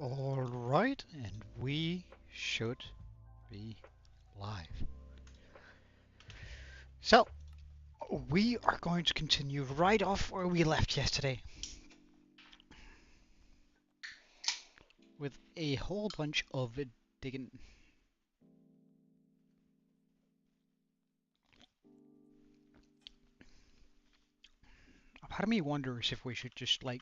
Alright, and we should be live. So, we are going to continue right off where we left yesterday with a whole bunch of digging. Part of me wonders if we should just like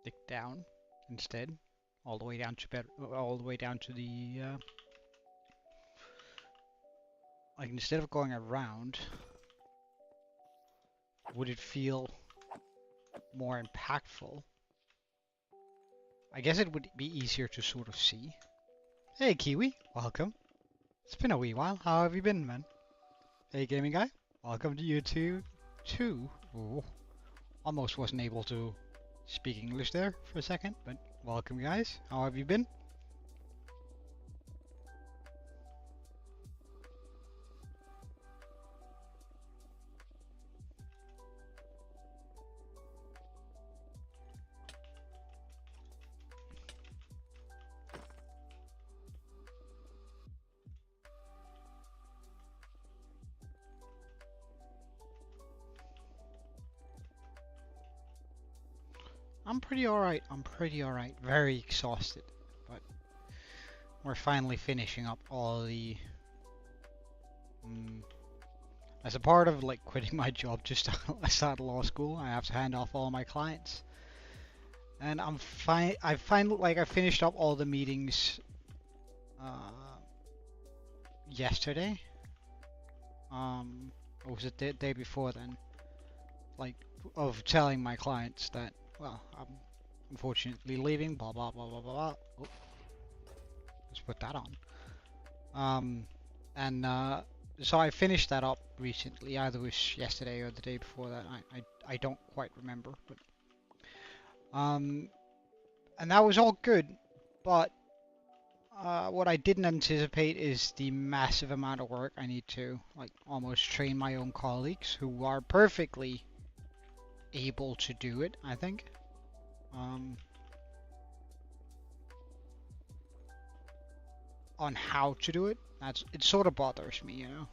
dig down instead, all the way down to the like instead of going around. Would it feel more impactful? I guess it would be easier to sort of see. Hey Kiwi, welcome. It's been a wee while. How have you been, man? Hey gaming guy, welcome to you too. Ooh, almost wasn't able to speak English there for a second, but welcome guys. How have you been? I'm pretty alright. Very exhausted, but we're finally finishing up all the... as a part of like quitting my job to start law school, I have to hand off all my clients. And I'm fine. I finished up all the meetings yesterday. Or was it the day before then? Like, of telling my clients that, well, I'm unfortunately leaving, blah blah blah blah blah. Oh, let's put that on. So I finished that up recently. Either it was yesterday or the day before that. I don't quite remember, but and that was all good. But what I didn't anticipate is the massive amount of work I need to like almost train my own colleagues who are perfectly able to do it, I think. On how to do it. It sort of bothers me, you know.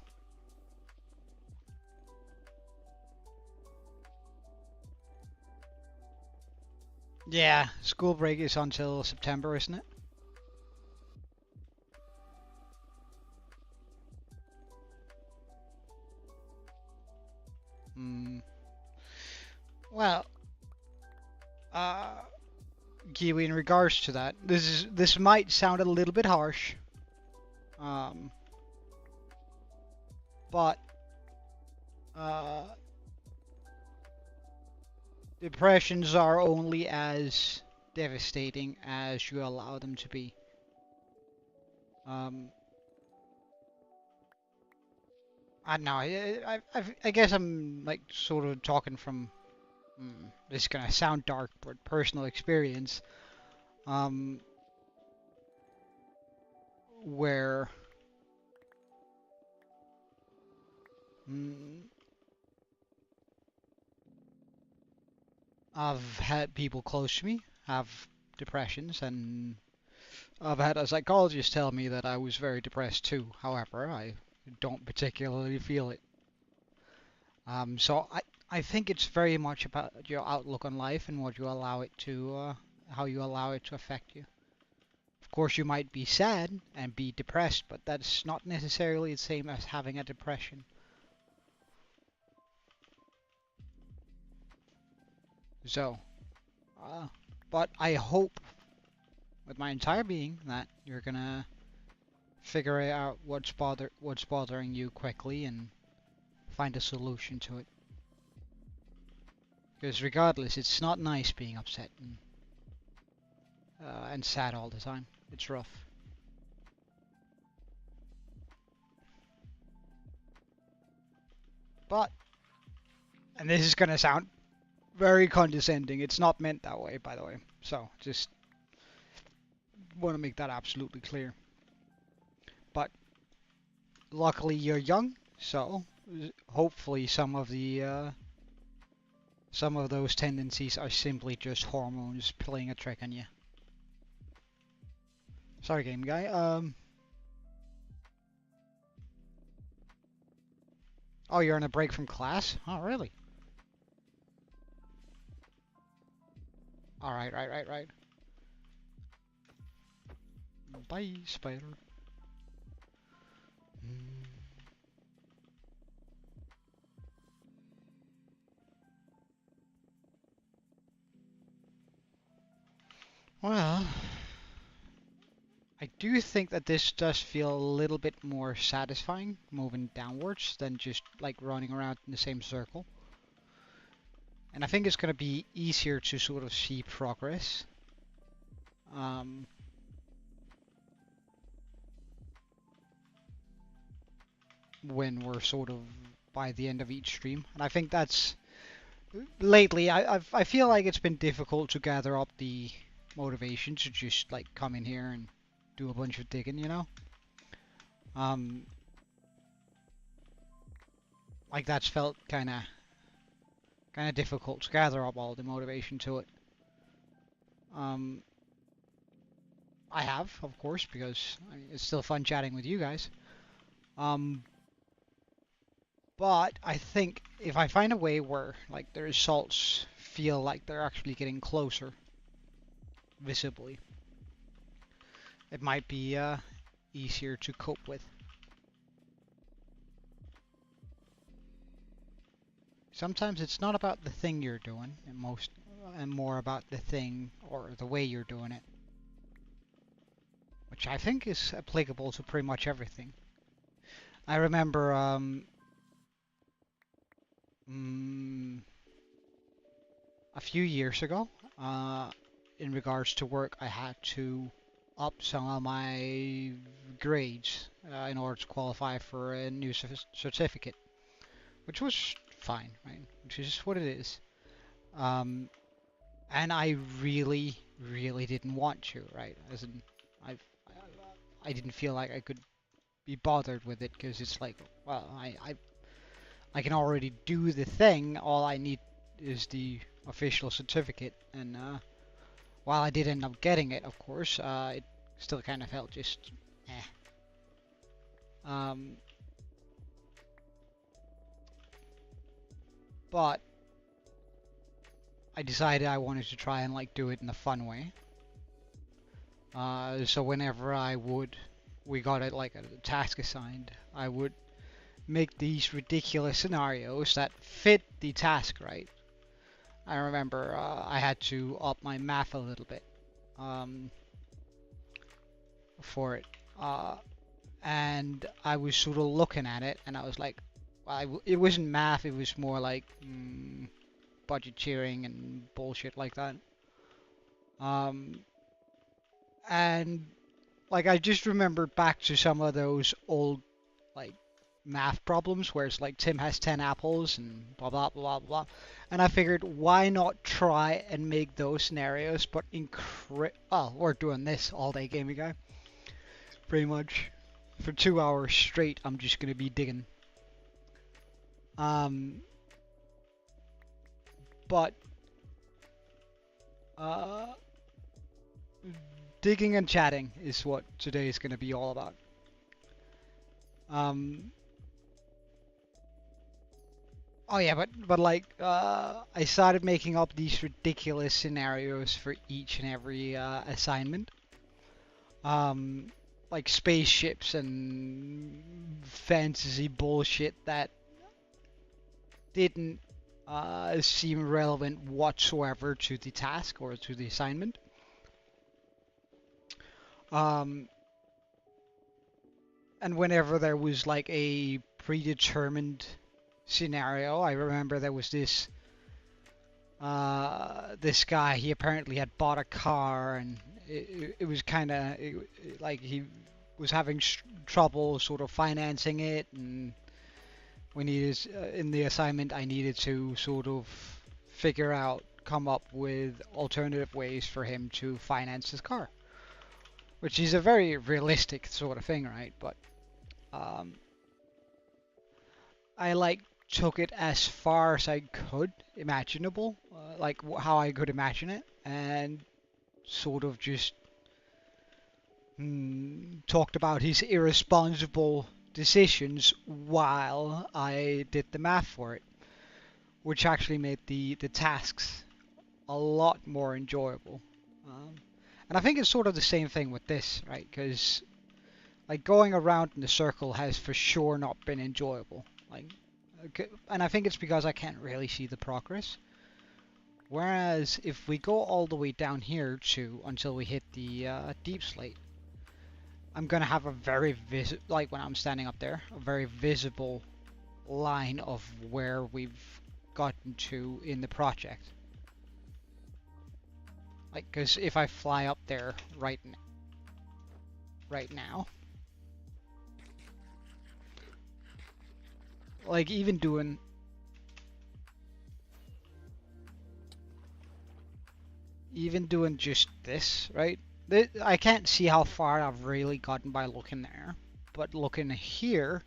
Yeah, school break is until September, isn't it? Well, Kiwi, in regards to that, this might sound a little bit harsh, but depressions are only as devastating as you allow them to be. I don't know. I guess I'm like sort of talking from. This is gonna sound dark, but personal experience. Where I've had people close to me have depressions, and I've had a psychologist tell me that I was very depressed too. However, I don't particularly feel it. So I think it's very much about your outlook on life and what you allow it to, how you allow it to affect you. Of course, you might be sad and be depressed, but that's not necessarily the same as having a depression. So, but I hope with my entire being that you're gonna figure out what's bothering you quickly and find a solution to it. Because regardless, it's not nice being upset and sad all the time. It's rough. But, and this is gonna sound very condescending. It's not meant that way, by the way. So, just want to make that absolutely clear. But, luckily you're young, so hopefully some of the some of those tendencies are simply just hormones playing a trick on you. Sorry, game guy. Oh, you're on a break from class? Oh, really? All right, right. Bye, spider. Well, I do think that this does feel a little bit more satisfying moving downwards than just like running around in the same circle. And I think it's going to be easier to sort of see progress. When we're sort of by the end of each stream. And I think that's lately I feel like it's been difficult to gather up the motivation to just like come in here and do a bunch of digging, you know? Like that's felt kind of difficult to gather up all the motivation to it. I have, of course, because I mean, it's still fun chatting with you guys. But I think if I find a way where like the results feel like they're actually getting closer visibly, it might be easier to cope with. Sometimes it's not about the thing you're doing, and more about the thing or the way you're doing it, which I think is applicable to pretty much everything. I remember a few years ago, in regards to work, I had to up some of my grades in order to qualify for a new certificate, which was fine, right? Which is what it is. And I really didn't want to, right? As in, I, I didn't feel like I could be bothered with it because it's like, well, I can already do the thing. All I need is the official certificate, and while I did end up getting it, of course, it still kind of felt just but I decided I wanted to try and like do it in a fun way. So whenever we got it like a task assigned, I would make these ridiculous scenarios that fit the task, right? I remember I had to up my math a little bit for it. And I was sort of looking at it, and I was like, well, it wasn't math, it was more like budgeteering and bullshit like that. And like I just remember back to some of those old like math problems where it's like Tim has 10 apples and blah blah blah blah, and I figured why not try and make those scenarios, but well, we're doing this all day, gaming guy. Pretty much for 2 hours straight, I'm just gonna be digging. But digging and chatting is what today is gonna be all about. Oh yeah, but like I started making up these ridiculous scenarios for each and every assignment. Like spaceships and fantasy bullshit that didn't seem relevant whatsoever to the task or to the assignment. And whenever there was like a predetermined scenario, I remember there was this this guy. He apparently had bought a car, and it was kind of like he was having trouble sort of financing it, and we needed in the assignment I needed to sort of come up with alternative ways for him to finance his car, which is a very realistic sort of thing, right? But I like took it as far as I could imaginable, like how I could imagine it, and sort of just talked about his irresponsible decisions while I did the math for it, which actually made the tasks a lot more enjoyable. And I think it's sort of the same thing with this, right? Because like going around in a circle has for sure not been enjoyable. Like, and I think it's because I can't really see the progress. Whereas if we go all the way down here to until we hit the deep slate, I'm gonna have a very like when I'm standing up there, a very visible line of where we've gotten to in the project. Like, because if I fly up there right now, like even doing just this, right? I can't see how far I've really gotten by looking there, but looking here,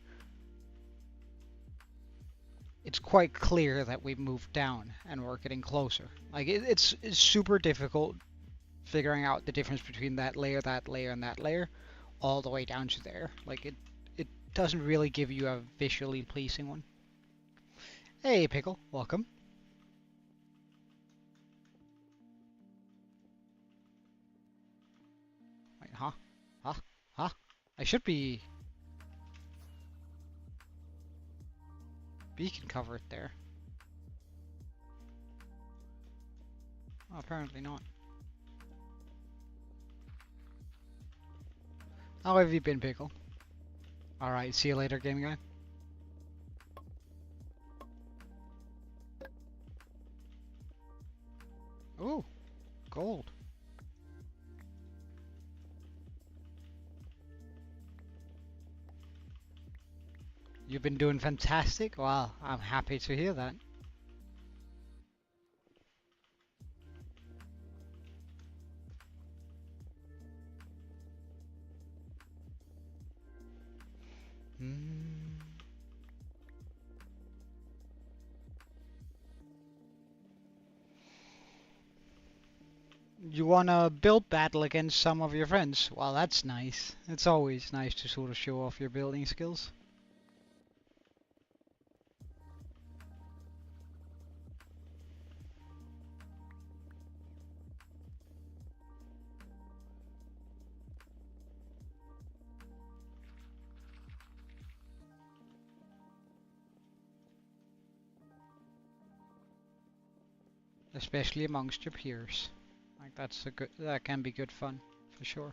it's quite clear that we've moved down and we're getting closer. Like it's super difficult figuring out the difference between that layer, and that layer, all the way down to there. Like it doesn't really give you a visually pleasing one. Hey Pickle, welcome. Wait, huh? I should be beacon covered there. Oh, apparently not. How have you been, Pickle? Alright, see you later, game guy. Ooh, gold. You've been doing fantastic? Well, I'm happy to hear that. You wanna build battle against some of your friends? Well, that's nice. It's always nice to sort of show off your building skills. Especially amongst your peers. Like that can be good fun, for sure.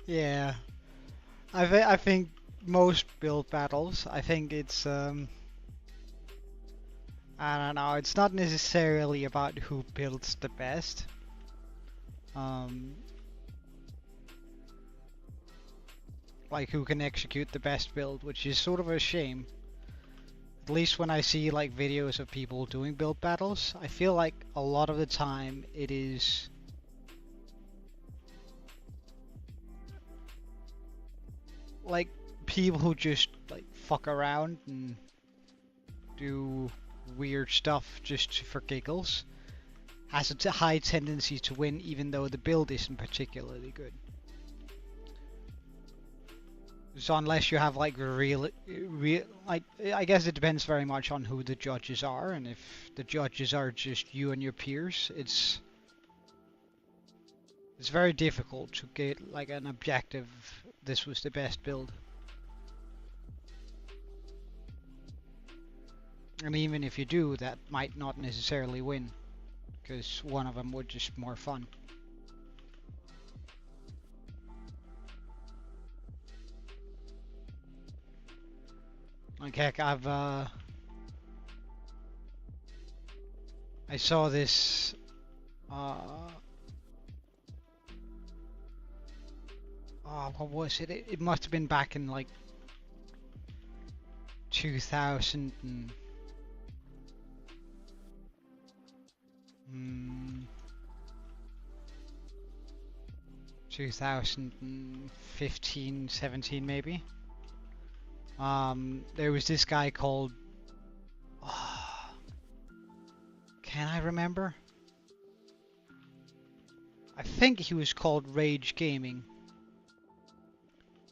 Yeah, I think most build battles, I think it's I don't know, it's not necessarily about who builds the best. Like who can execute the best build, which is sort of a shame. At least when I see like videos of people doing build battles, I feel like a lot of the time it is like people who just like fuck around and do weird stuff just for giggles has a high tendency to win, even though the build isn't particularly good. So unless you have like real, like, I guess it depends very much on who the judges are, and if the judges are just you and your peers, it's very difficult to get like an objective, this was the best build. And even if you do, that might not necessarily win, because one of them would just more fun. Like heck, I saw this what was it? It must have been back in like 2000 and, 2015, 17 maybe. There was this guy called, can I remember? I think he was called Rage Gaming.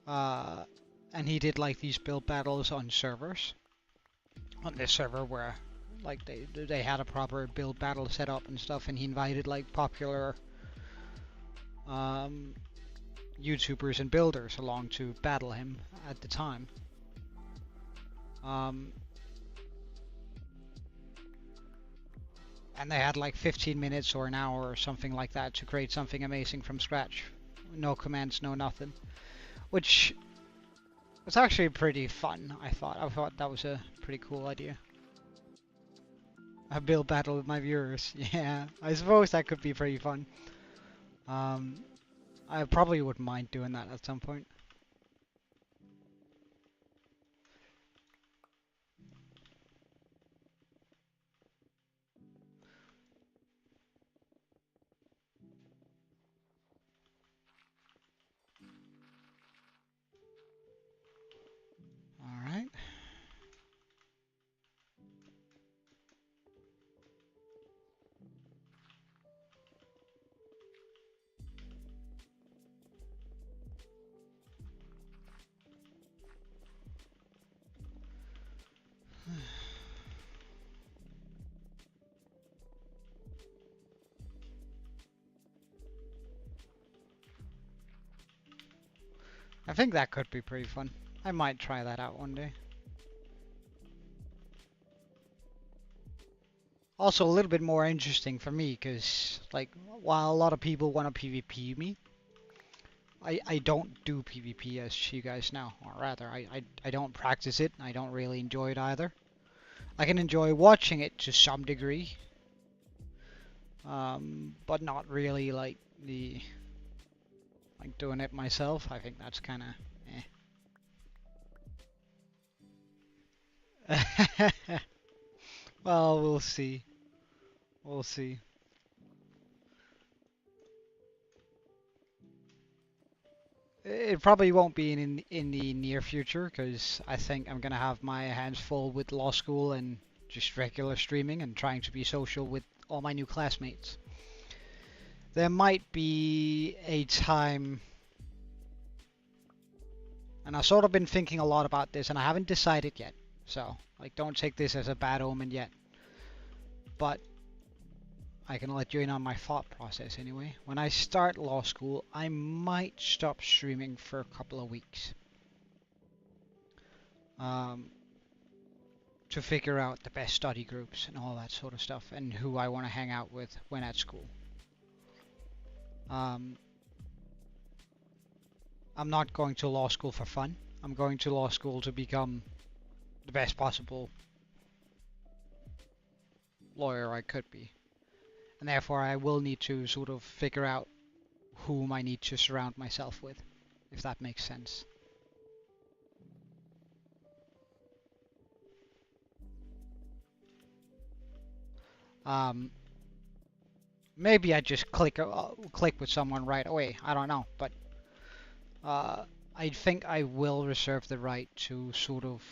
And he did like these build battles on servers. On this server where like they had a proper build battle set up and stuff, and he invited like popular YouTubers and builders along to battle him at the time. And they had like 15 minutes or an hour or something like that to create something amazing from scratch. No commands, no nothing. Which was actually pretty fun, I thought. I thought that was a pretty cool idea. A build battle with my viewers. Yeah, I suppose that could be pretty fun. I probably wouldn't mind doing that at some point. Alright. I think that could be pretty fun. I might try that out one day. Also a little bit more interesting for me, because like while a lot of people want to PvP me, I don't do PvP, as you guys know, or rather I don't practice it. I don't really enjoy it either. I can enjoy watching it to some degree, but not really like doing it myself. I think that's kind of eh. Well, we'll see. We'll see. It probably won't be in the near future, because I think I'm gonna have my hands full with law school and just regular streaming and trying to be social with all my new classmates. There might be a time, and I've sort of been thinking a lot about this, and I haven't decided yet, so like don't take this as a bad omen yet, but I can let you in on my thought process anyway. When I start law school, I might stop streaming for a couple of weeks. To figure out the best study groups and all that sort of stuff, and who I want to hang out with when at school. I'm not going to law school for fun. I'm going to law school to become the best possible lawyer I could be. And therefore I will need to sort of figure out whom I need to surround myself with, if that makes sense. Maybe I just click with someone right away. I don't know, but I think I will reserve the right to sort of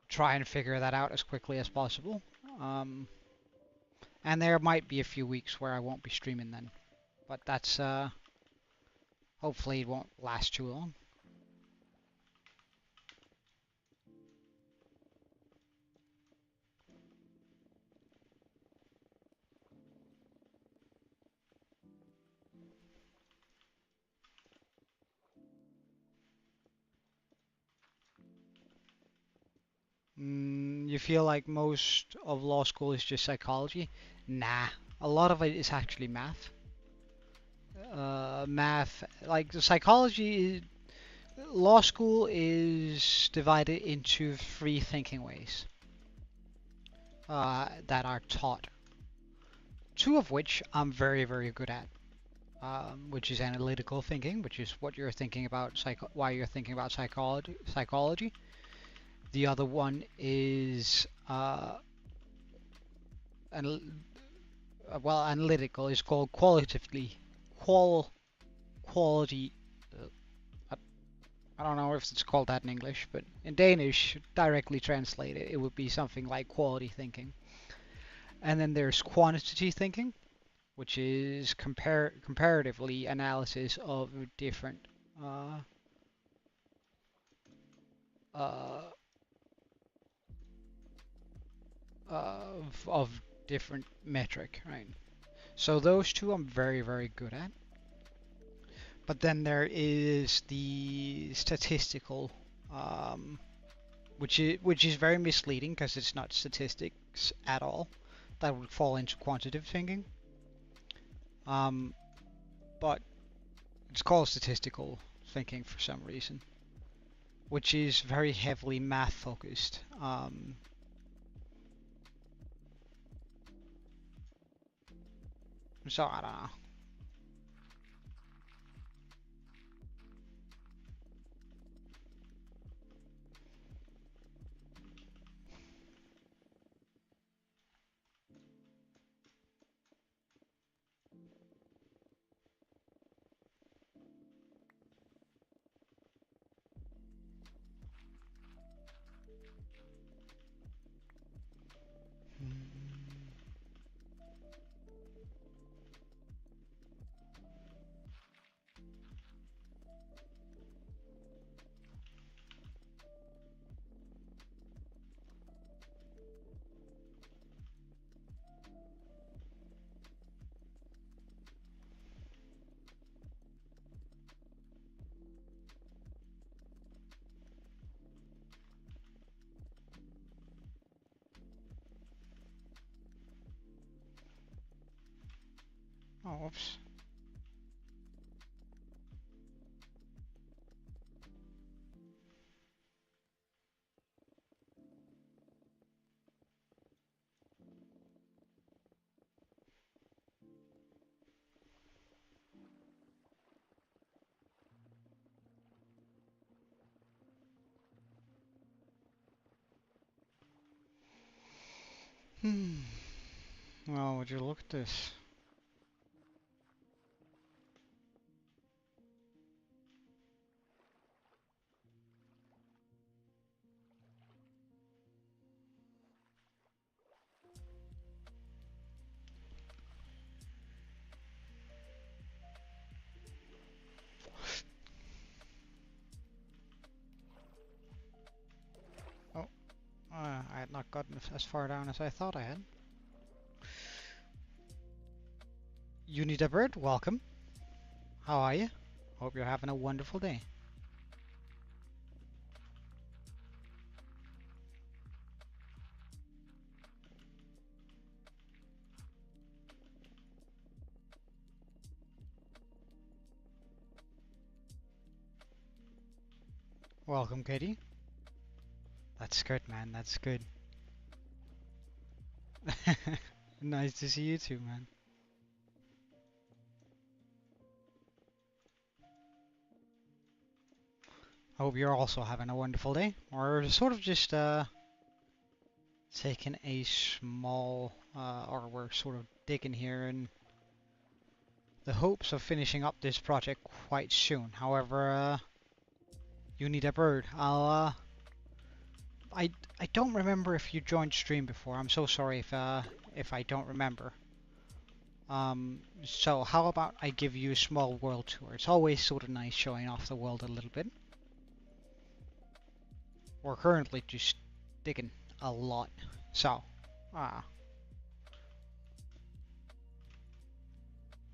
try and figure that out as quickly as possible. And there might be a few weeks where I won't be streaming then, but that's hopefully it won't last too long. You feel like most of law school is just psychology? Nah, a lot of it is actually math. Math, like the psychology law school is divided into three thinking ways that are taught. Two of which I'm very, very good at, which is analytical thinking, which is what you're thinking about, why you're thinking about psychology. The other one is analytical is called qualitatively quality. Uh, I don't know if it's called that in English, but in Danish, directly translated, it would be something like quality thinking. And then there's quantity thinking, which is comparatively analysis of different uh, uh, of different metric, right? So those two I'm very, very good at. But then there is the statistical, which is very misleading because it's not statistics at all. That would fall into quantitative thinking. But it's called statistical thinking for some reason, which is very heavily math focused. So I don't know. Oh, whoops. Well, would you look at this? Oh, I had not gotten as far down as I thought I had. Unidabird, welcome. How are you? Hope you're having a wonderful day. Welcome, Katie. That's good, man. That's good. Nice to see you too, man. Hope you're also having a wonderful day. We're sort of just taking a small, or we're sort of digging here in the hopes of finishing up this project quite soon. However, you need a bird. I don't remember if you joined stream before. I'm so sorry if I don't remember. So how about I give you a small world tour? It's always sort of nice showing off the world a little bit. We're currently just digging a lot. So,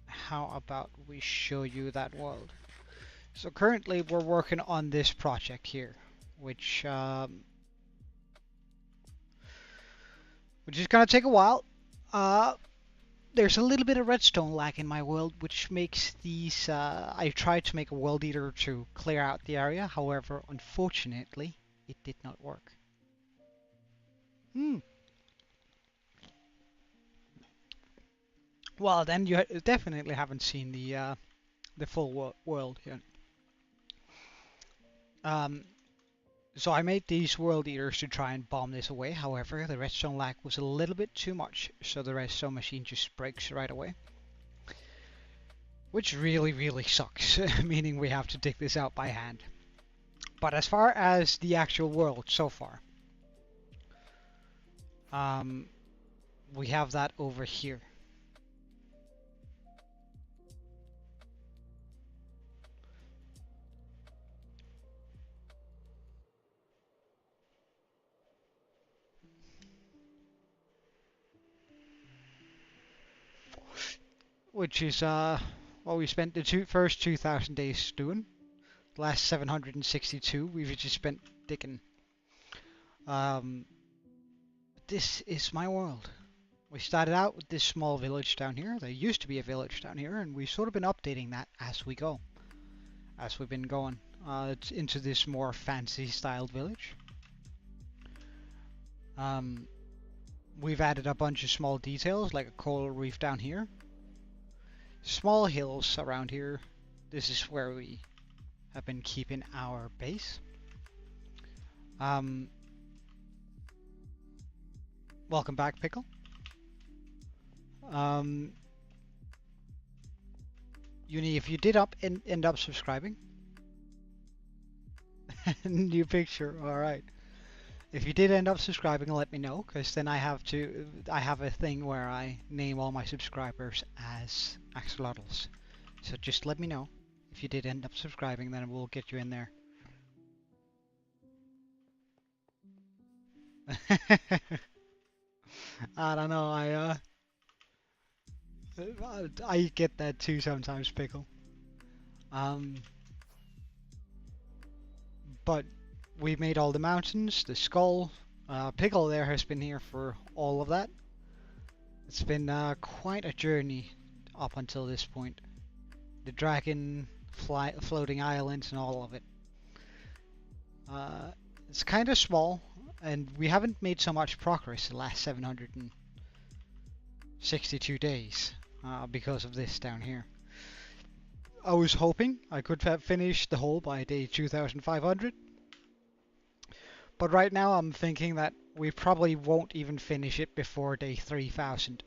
how about we show you that world? So currently we're working on this project here, which is gonna take a while. there's a little bit of redstone lag in my world, which makes these. I tried to make a world eater to clear out the area. However, unfortunately, it did not work. Hmm. Well, then you definitely haven't seen the full world yet. Um, so I made these world eaters to try and bomb this away. However, the redstone lag was a little bit too much, so the redstone machine just breaks right away. Which really, really sucks, meaning we have to dig this out by hand. But as far as the actual world so far, we have that over here. Which is, what we spent the first 2,000 days doing. The last 762 we've just spent digging. This is my world. We started out with this small village down here. There used to be a village down here, and we've sort of been updating that as we go. As we've been going it's into this more fancy styled village. We've added a bunch of small details like a coral reef down here. Small hills around here. This is where we have been keeping our base. Welcome back, Pickle. Uni, if you did end up subscribing, new picture. All right. If you did end up subscribing, let me know, because then I have a thing where I name all my subscribers as axolotls. So just let me know if you did end up subscribing, then we'll get you in there. I don't know. I get that too sometimes, Pickle. But we made all the mountains, the skull. Pickle there has been here for all of that. It's been quite a journey up until this point. The dragon floating islands and all of it. It's kind of small, and we haven't made so much progress the last 762 days because of this down here. I was hoping I could have finished the whole by day 2500. But right now I'm thinking that we probably won't even finish it before day 3000.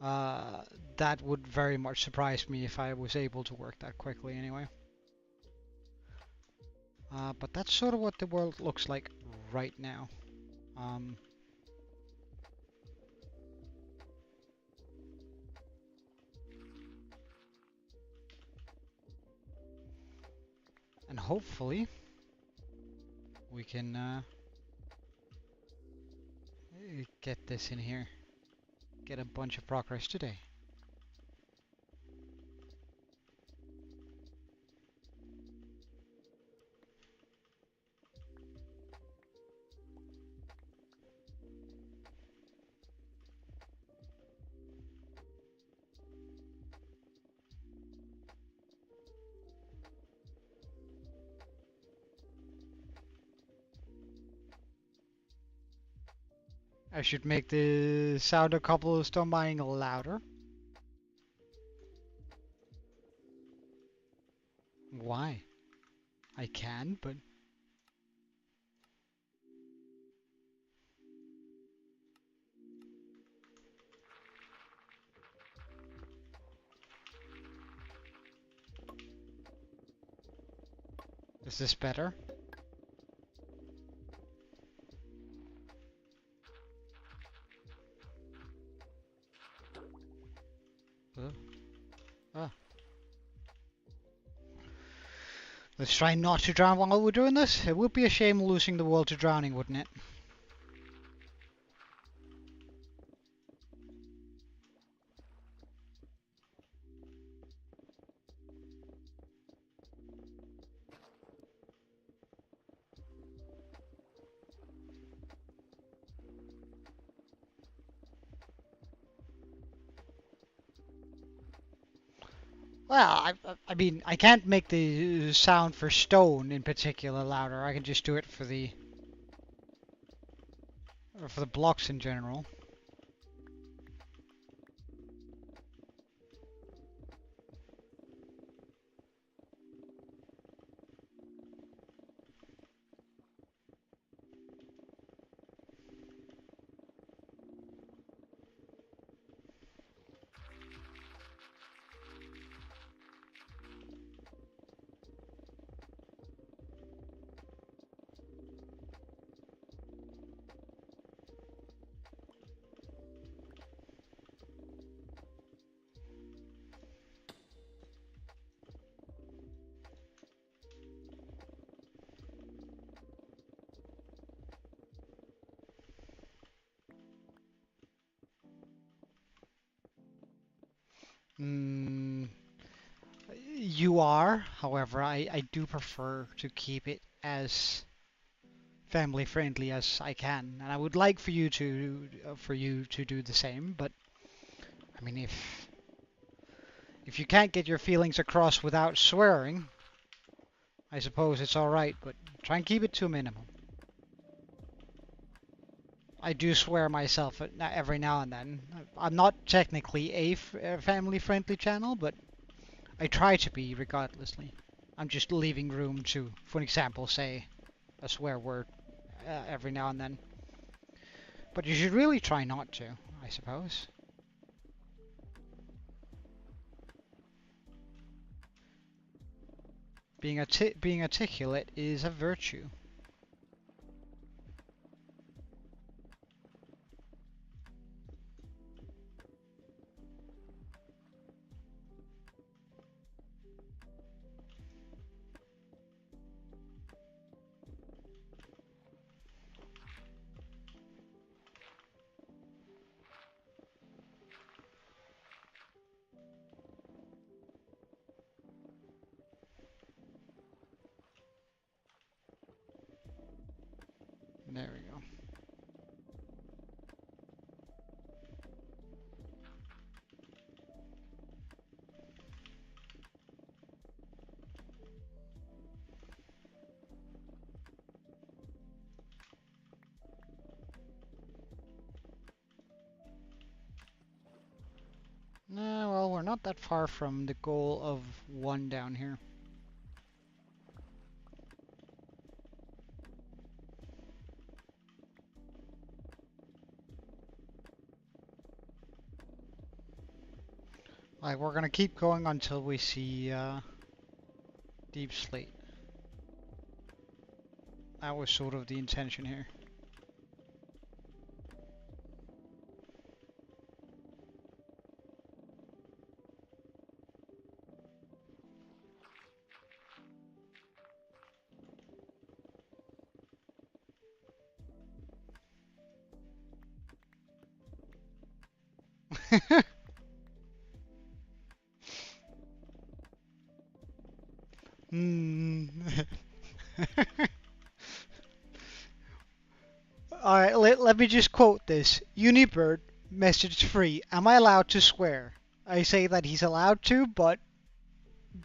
That would very much surprise me if I was able to work that quickly anyway. But that's sort of what the world looks like right now. And hopefully we can get this in here. Get a bunch of progress today. I should make the sound of cobblestone mining louder. Why? I can, but... Is this better? Ah. Let's try not to drown while we're doing this. It would be a shame losing the world to drowning, wouldn't it? Well, I mean, I can't make the sound for stone in particular louder. I can just do it for the blocks in general. Mm, you are, however, I do prefer to keep it as family friendly as I can, and I would like for you to do the same. But I mean, if you can't get your feelings across without swearing, I suppose it's all right. But try and keep it to a minimum. I do swear myself every now and then. I'm not technically a family friendly channel, but I try to be regardlessly. I'm just leaving room to, for example, say a swear word every now and then. But you should really try not to, I suppose. Being articulate is a virtue. There we go. No, well, we're not that far from the goal of 1 down here. Like, we're gonna keep going until we see deep slate. That was sort of the intention here. Hmm. Alright, let me just quote this. Unibird, message free. Am I allowed to swear? I say that he's allowed to, but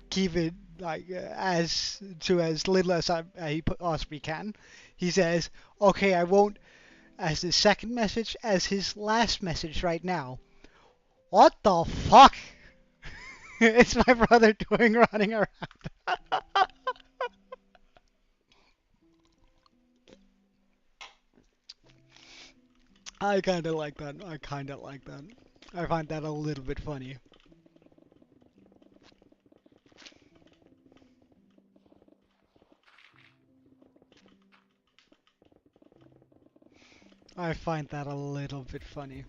keep it like as little as he possibly can. He says, okay, I won't as his second message, as his last message right now. What the fuck? It's my brother running around. I kinda like that. I kinda like that. I find that a little bit funny. I find that a little bit funny.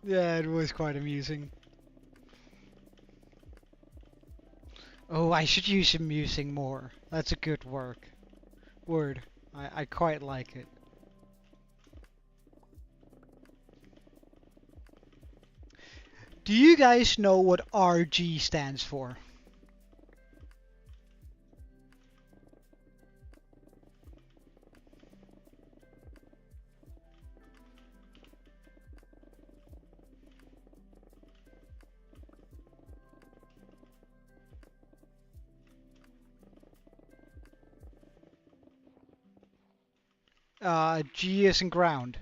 Yeah, it was quite amusing. Oh, I should use amusing more. That's a good word. I quite like it. Do you guys know what RG stands for? G is in ground.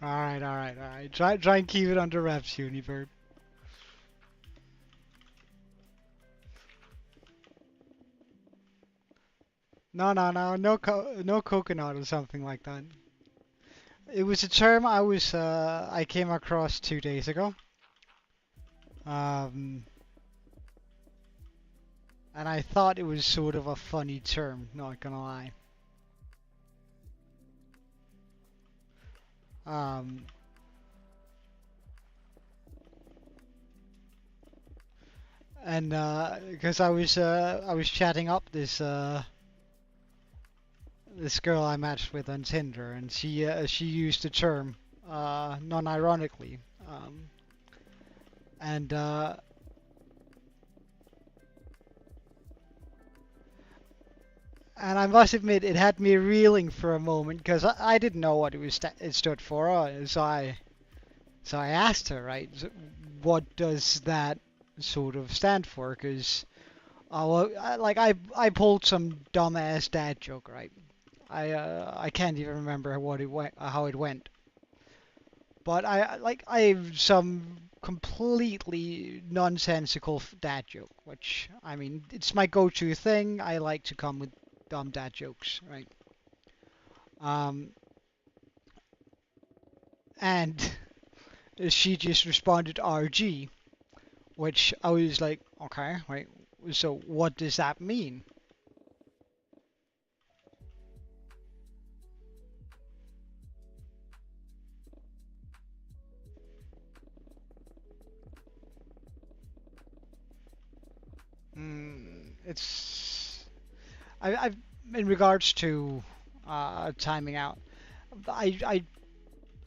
Alright, alright, alright. Try and keep it under wraps, Unibird. No coconut or something like that. It was a term I came across 2 days ago. Um, and I thought it was sort of a funny term, not gonna lie. Um, and because I was chatting up this girl I matched with on Tinder, and she used the term non-ironically, and and I must admit it had me reeling for a moment because I didn't know what it stood for, so I asked her, right, what does that sort of stand for? Because well, I pulled some dumbass dad joke, right? I can't even remember how it went. But I have some completely nonsensical dad joke, which I mean it's my go-to thing. I like to come with dumb dad jokes, right? Um, and she just responded RG, which I was like, okay, right. So what does that mean? It's I've in regards to timing out. I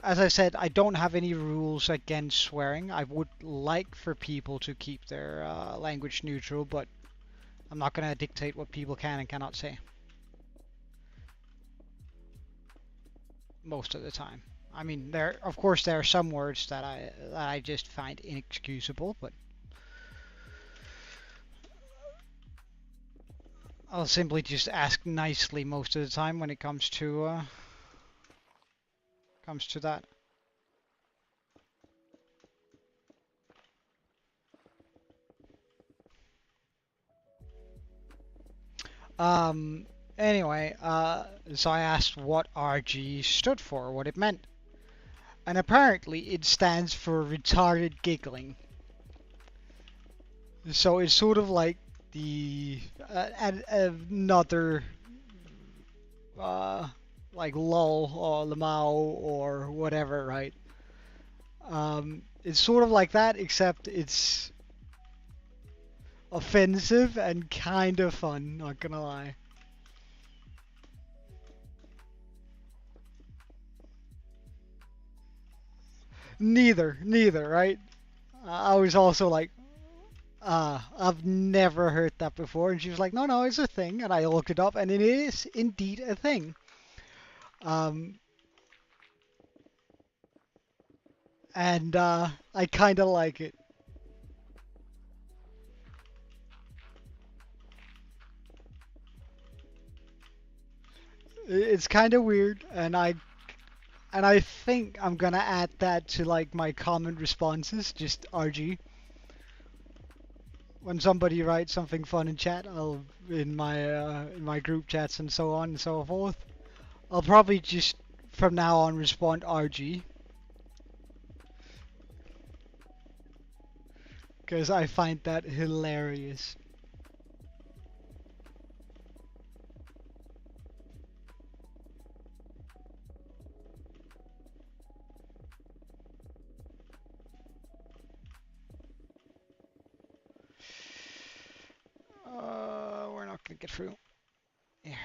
as I said, I don't have any rules against swearing. I would like for people to keep their language neutral, but I'm not gonna dictate what people can and cannot say most of the time. I mean, of course there are some words that I just find inexcusable, but I'll simply just ask nicely most of the time when it comes to that. Anyway, so I asked what RG stood for, what it meant. And apparently it stands for retarded giggling. So it's sort of like the another like lol or lamau or whatever, right? It's sort of like that, except it's offensive and kind of fun, not gonna lie. Neither, right? I was also like, I've never heard that before. And she was like, no, it's a thing. And I looked it up, and it is indeed a thing. Um, and I kind of like it. It's kind of weird, and I think I'm gonna add that to like my common responses, just RG. When somebody writes something fun in chat, I'll in my group chats and so on and so forth. I'll probably just from now on respond RG because I find that hilarious. can get through. Here.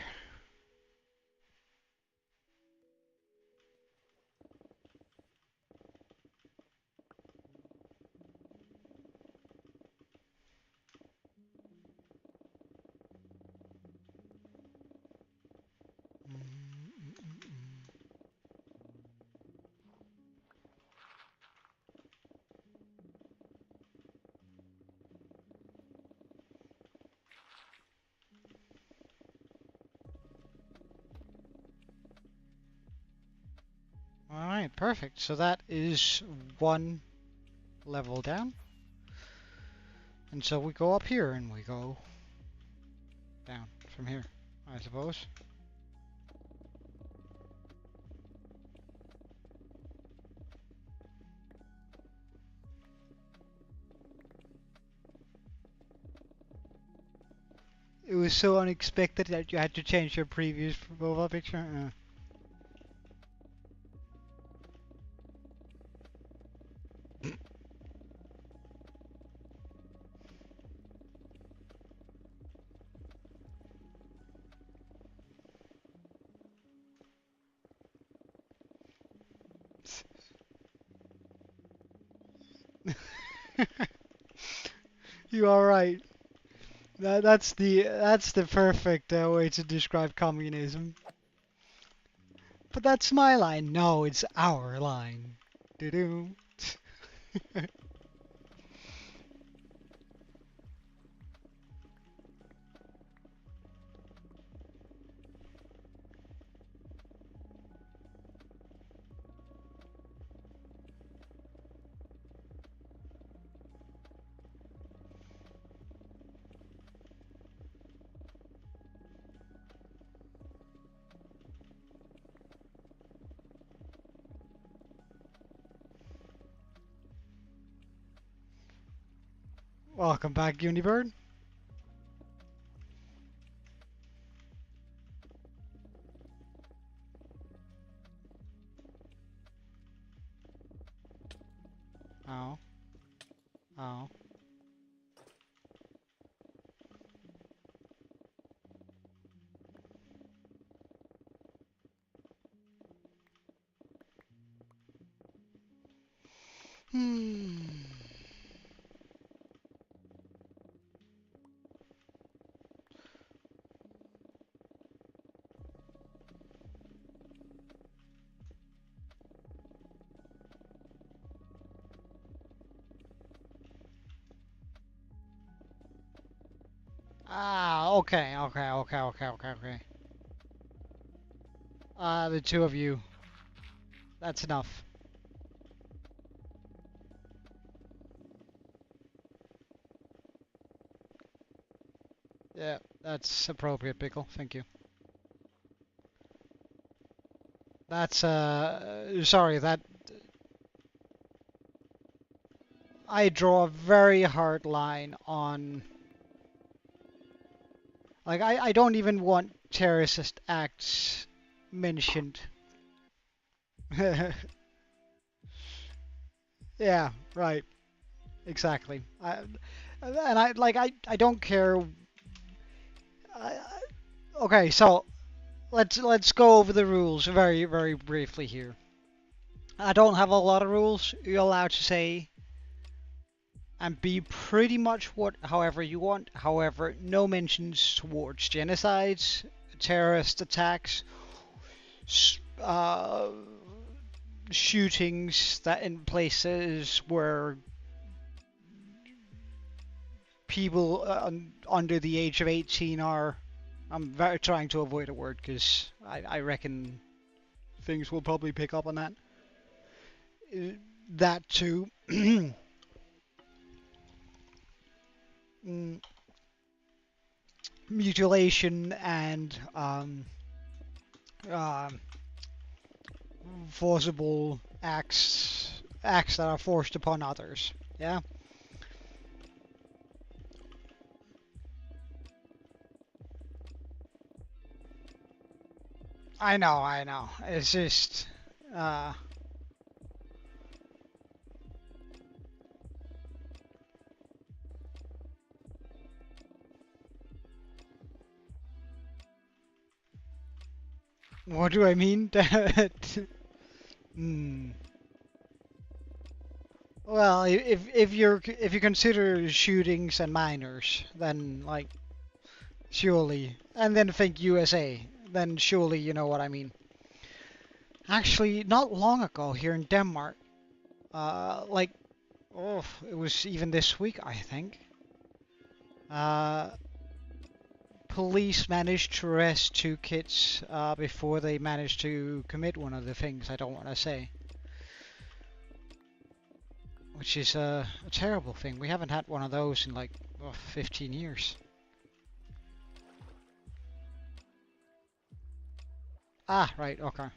Alright, perfect. So that is one level down. And so we go up here and we go down from here, I suppose. It was so unexpected that you had to change your previous profile picture. You are right. That's the perfect way to describe communism. But that's my line. No, it's our line. Doo-doo. Welcome back, Unibird. Oh. Oh. Hmm. Ah, okay, okay. The two of you. That's enough. Yeah, that's appropriate, Pickle. Thank you. That's, sorry, that... I draw a very hard line on... Like, I don't even want terrorist acts mentioned. Yeah, right. Exactly. I don't care. Okay, so let's go over the rules very briefly here. I don't have a lot of rules. You're allowed to say and be pretty much however you want. However, no mentions towards genocides, terrorist attacks, uh, shootings that in places where people under the age of 18 are. I'm very trying to avoid a word because I reckon things will probably pick up on that. That too. Mutilation and uh, forcible acts that are forced upon others. Yeah. I know. It's just, uh, What do I mean? Hmm. Well, if you consider shootings and minors, then like surely, and then think USA, then surely you know what I mean. Actually, not long ago here in Denmark, like oh, it was even this week I think. Uh, Police managed to arrest two kids before they managed to commit one of the things I don't want to say. Which is a terrible thing. We haven't had one of those in like 15 years. Ah, right, okay.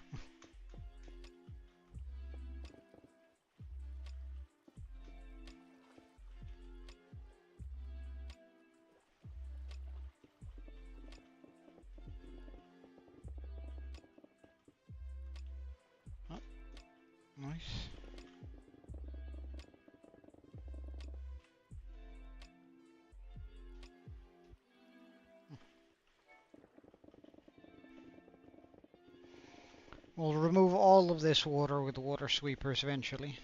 Oh, nice. We'll remove all of this water with the water sweepers eventually.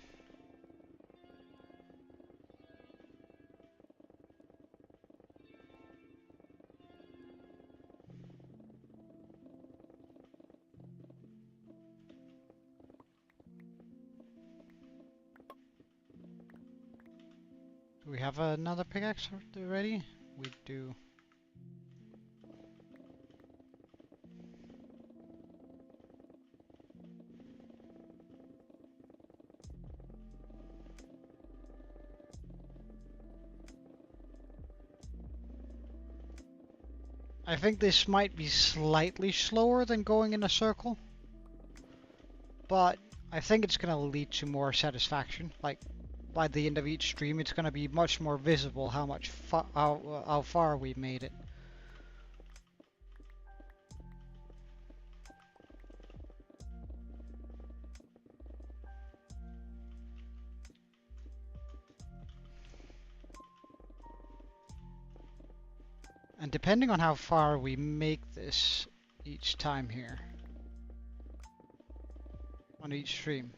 Do we have another pickaxe ready? We do. I think this might be slightly slower than going in a circle, but I think it's gonna lead to more satisfaction. Like by the end of each stream, it's gonna be much more visible how far we made it. And depending on how far we make this each time here, on each stream.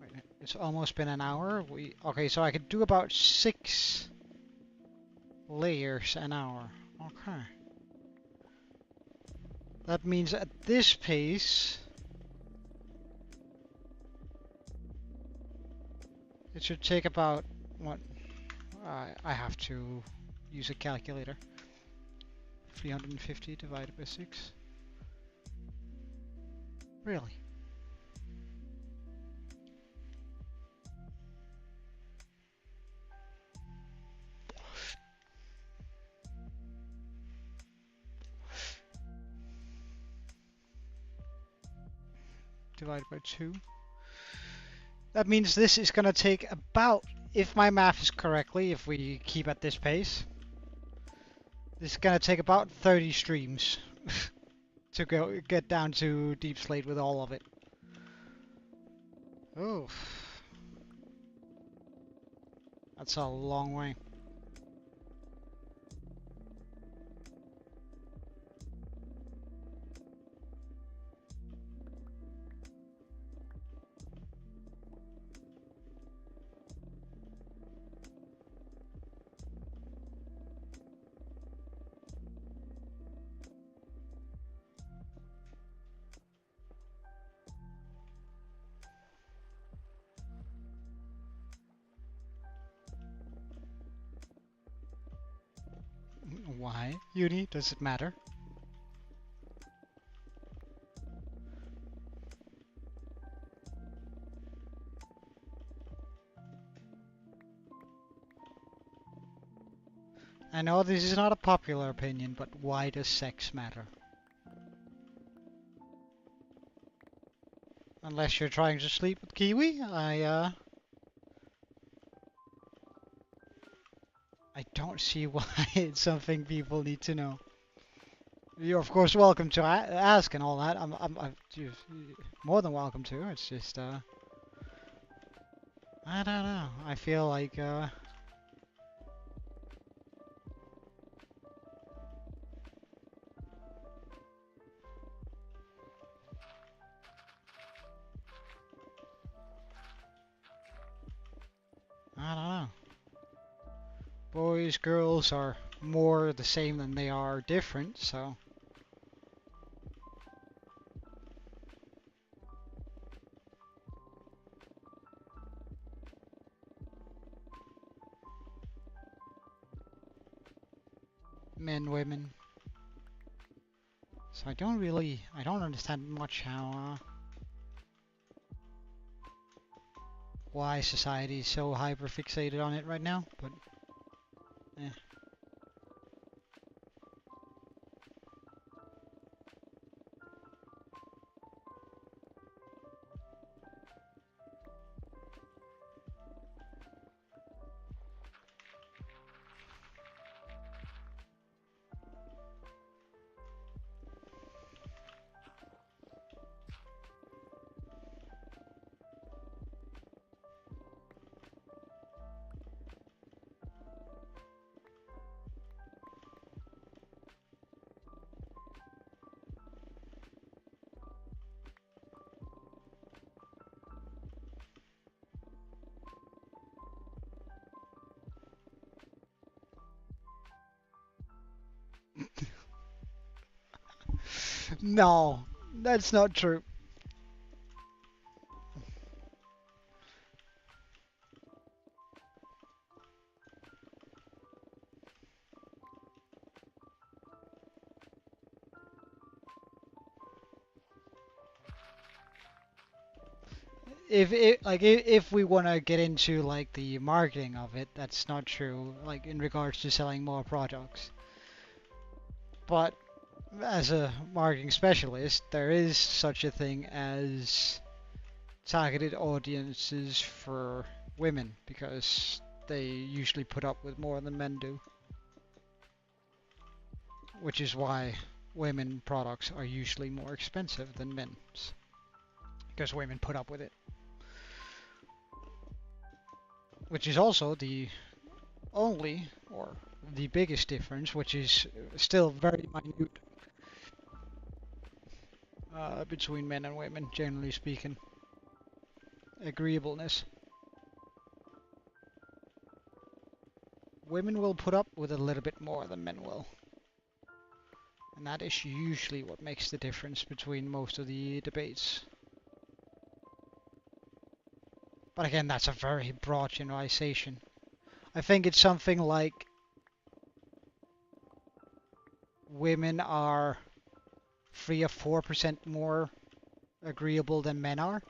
Wait, it's almost been an hour. Okay, so I could do about 6 layers an hour. Okay. That means at this pace, it should take about, what? I have to use a calculator. 350 divided by 6. Really? Divided by 2. That means this is going to take about, if my math is correctly, if we keep at this pace, this is going to take about 30 streams to get down to Deep Slate with all of it. Oh, that's a long way. Why? Uni, does it matter? I know this is not a popular opinion, but why does sex matter? Unless you're trying to sleep with Kiwi, I don't see why it's something people need to know. You're of course welcome to ask and all that. You're more than welcome to. It's just I don't know. I feel like Boys, girls are more the same than they are different, so... Men, women. So I don't understand much how, why society is so hyper fixated on it right now, but eh. No, that's not true. If we want to get into like the marketing of it, that's not true, like in regards to selling more products. But as a marketing specialist, there is such a thing as targeted audiences for women because they usually put up with more than men do, which is why women products are usually more expensive than men's because women put up with it, which is also the only or the biggest difference, which is still very minute, between men and women, generally speaking. Agreeableness. Women will put up with a little bit more than men will. And that is usually what makes the difference between most of the debates. But again, that's a very broad generalization. I think it's something like women are 3 or 4% more agreeable than men are.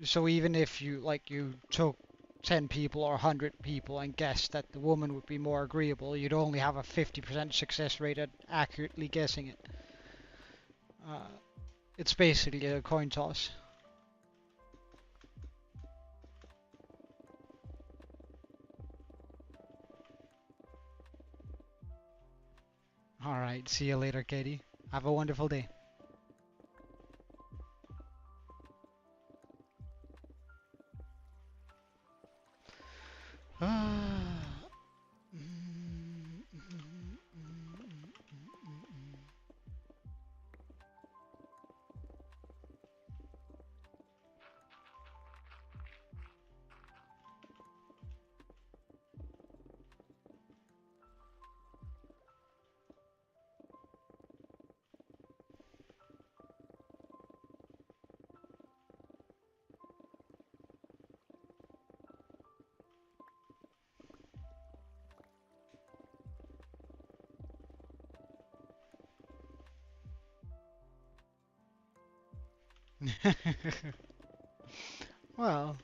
So even if you took 10 people or 100 people and guessed that the woman would be more agreeable, you'd only have a 50% success rate at accurately guessing it. It's basically a coin toss. Alright, see you later, Katie. Have a wonderful day. Well,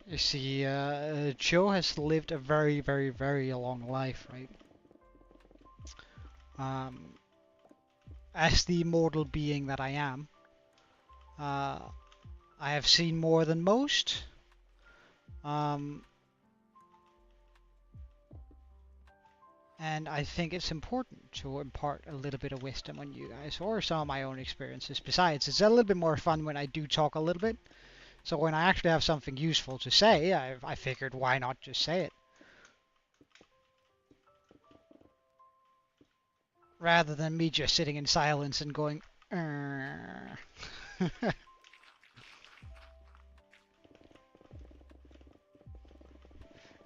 you see, Joe has lived a very, very, very long life, right? Um, as the immortal being that I am, uh, I have seen more than most. And I think it's important to impart a little bit of wisdom on you guys, or some of my own experiences. Besides, it's a little bit more fun when I do talk a little bit. So when I actually have something useful to say, I figured why not just say it? Rather than me just sitting in silence and going,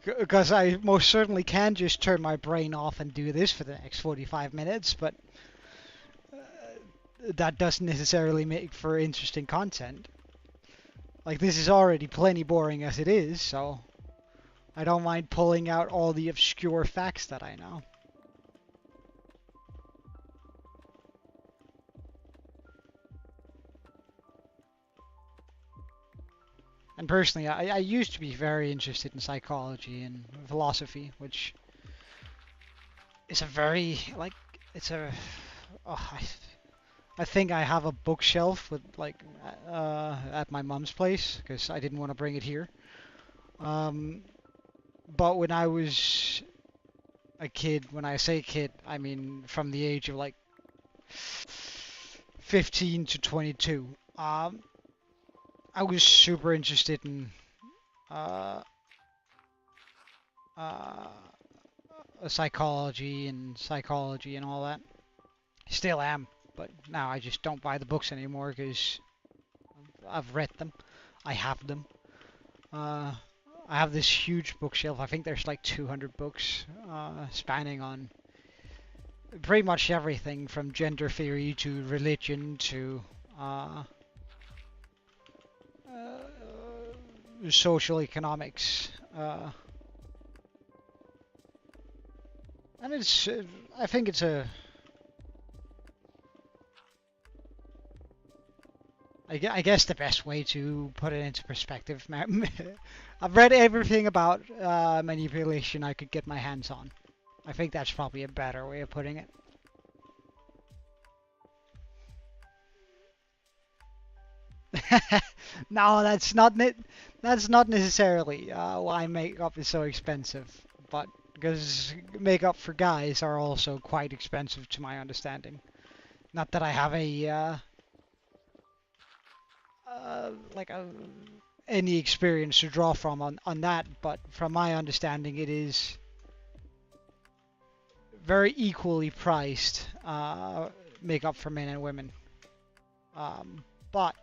Because I most certainly can just turn my brain off and do this for the next 45 minutes, but that doesn't necessarily make for interesting content. Like, this is already plenty boring as it is, so I don't mind pulling out all the obscure facts that I know. And personally, I used to be very interested in psychology and philosophy, which is a very, like, it's a... Oh, I think I have a bookshelf with, like, at my mom's place, because I didn't want to bring it here. But when I was a kid, when I say kid, I mean from the age of, like, 15 to 22, I was super interested in uh, uh, psychology and all that. Still am, but now I just don't buy the books anymore because I've read them. I have them. I have this huge bookshelf. I think there's like 200 books spanning on pretty much everything from gender theory to religion to social economics. And it's, I think it's a, I guess the best way to put it into perspective, I've read everything about manipulation I could get my hands on. I think that's probably a better way of putting it. No, that's not necessarily why makeup is so expensive, but because makeup for guys are also quite expensive to my understanding. Not that I have a like any experience to draw from on that, but from my understanding, it is very equally priced makeup for men and women. But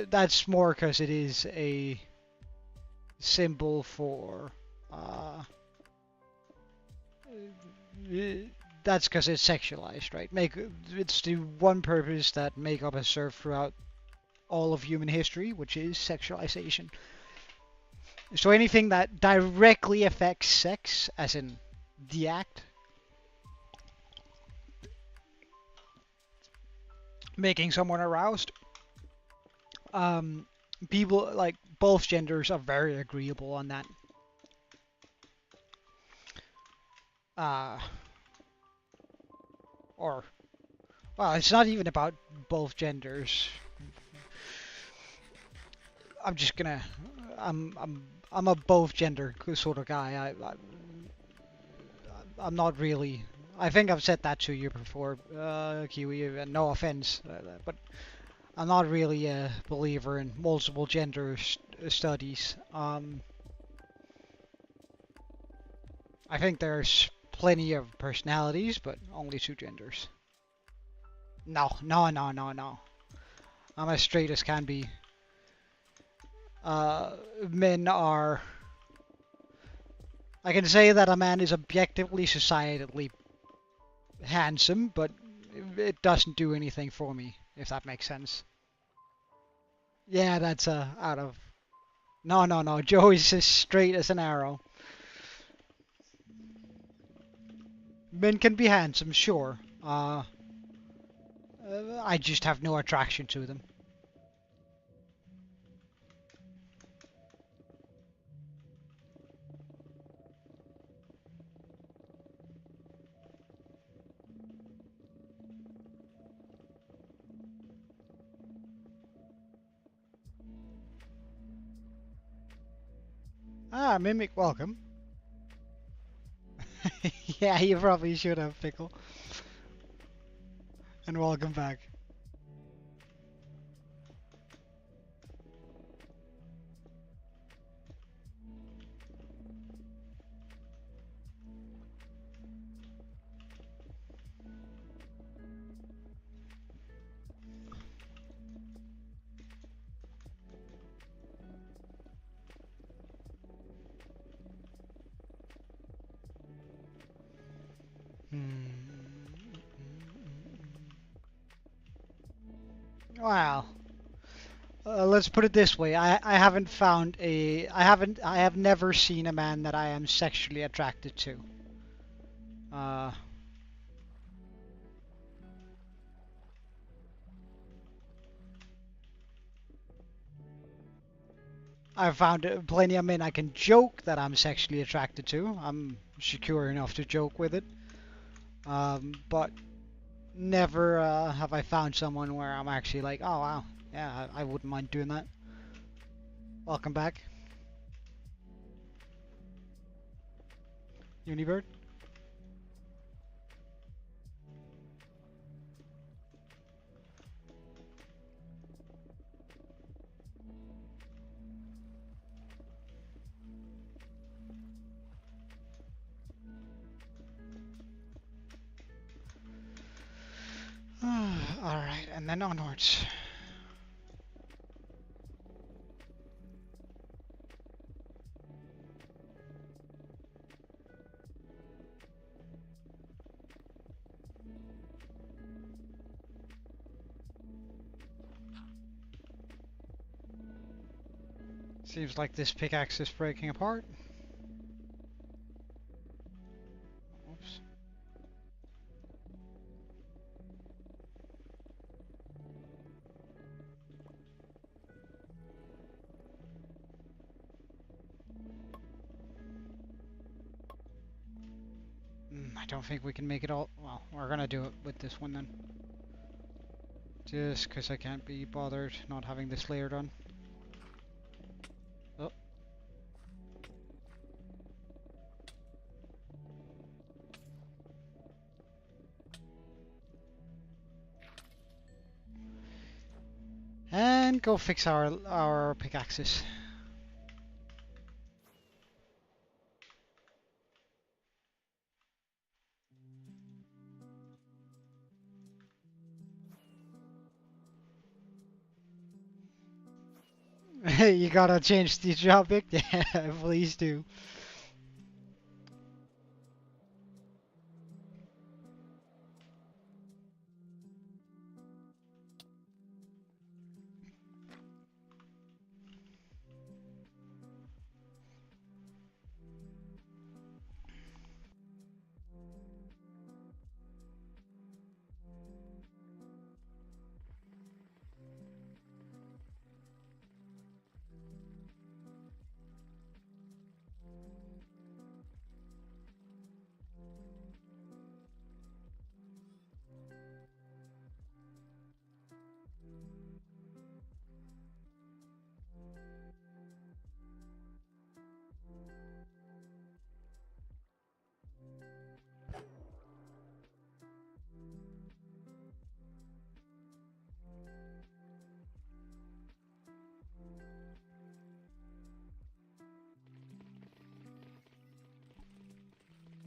that's more because it is a symbol for that's because it's sexualized, right? It's the one purpose that makeup has served throughout all of human history, which is sexualization. So anything that directly affects sex, as in the act, making someone aroused, people, like, both genders are very agreeable on that. Or, well, it's not even about both genders. I'm just gonna, I'm a both gender sort of guy. I'm not really. I think I've said that to you before, Kiwi. No offense, but I'm not really a believer in multiple gender studies. I think there's plenty of personalities, but only two genders. No, no, no, no, no. I'm as straight as can be. Men are... I can say that a man is objectively, societally handsome, but it doesn't do anything for me, if that makes sense. Yeah, that's out of... No, no, no. Joe is as straight as an arrow. Men can be handsome, sure. I just have no attraction to them. Ah, Mimic, welcome. Yeah, you probably should have, Pickle. And welcome back. Well, let's put it this way. I haven't found I have never seen a man that I am sexually attracted to. Uh, I've found plenty of men I can joke that I'm sexually attracted to. I'm secure enough to joke with it. But never have I found someone where I'm actually like, oh wow, yeah, I wouldn't mind doing that. Welcome back, Unibird. Alright, and then onwards. Seems like this pickaxe is breaking apart. Oops. I don't think we can make it all. Well, we're gonna do it with this one then. Just because I can't be bothered not having this layer done. Oh. And go fix our pickaxes. You gotta change the topic? Yeah, please do.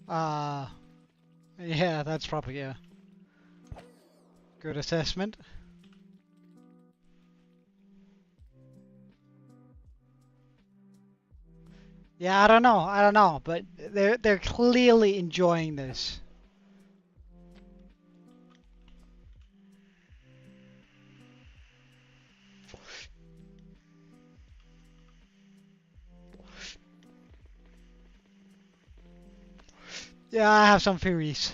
Uh, yeah, that's probably a good assessment. Yeah, I don't know, but they're clearly enjoying this. Yeah, I have some theories.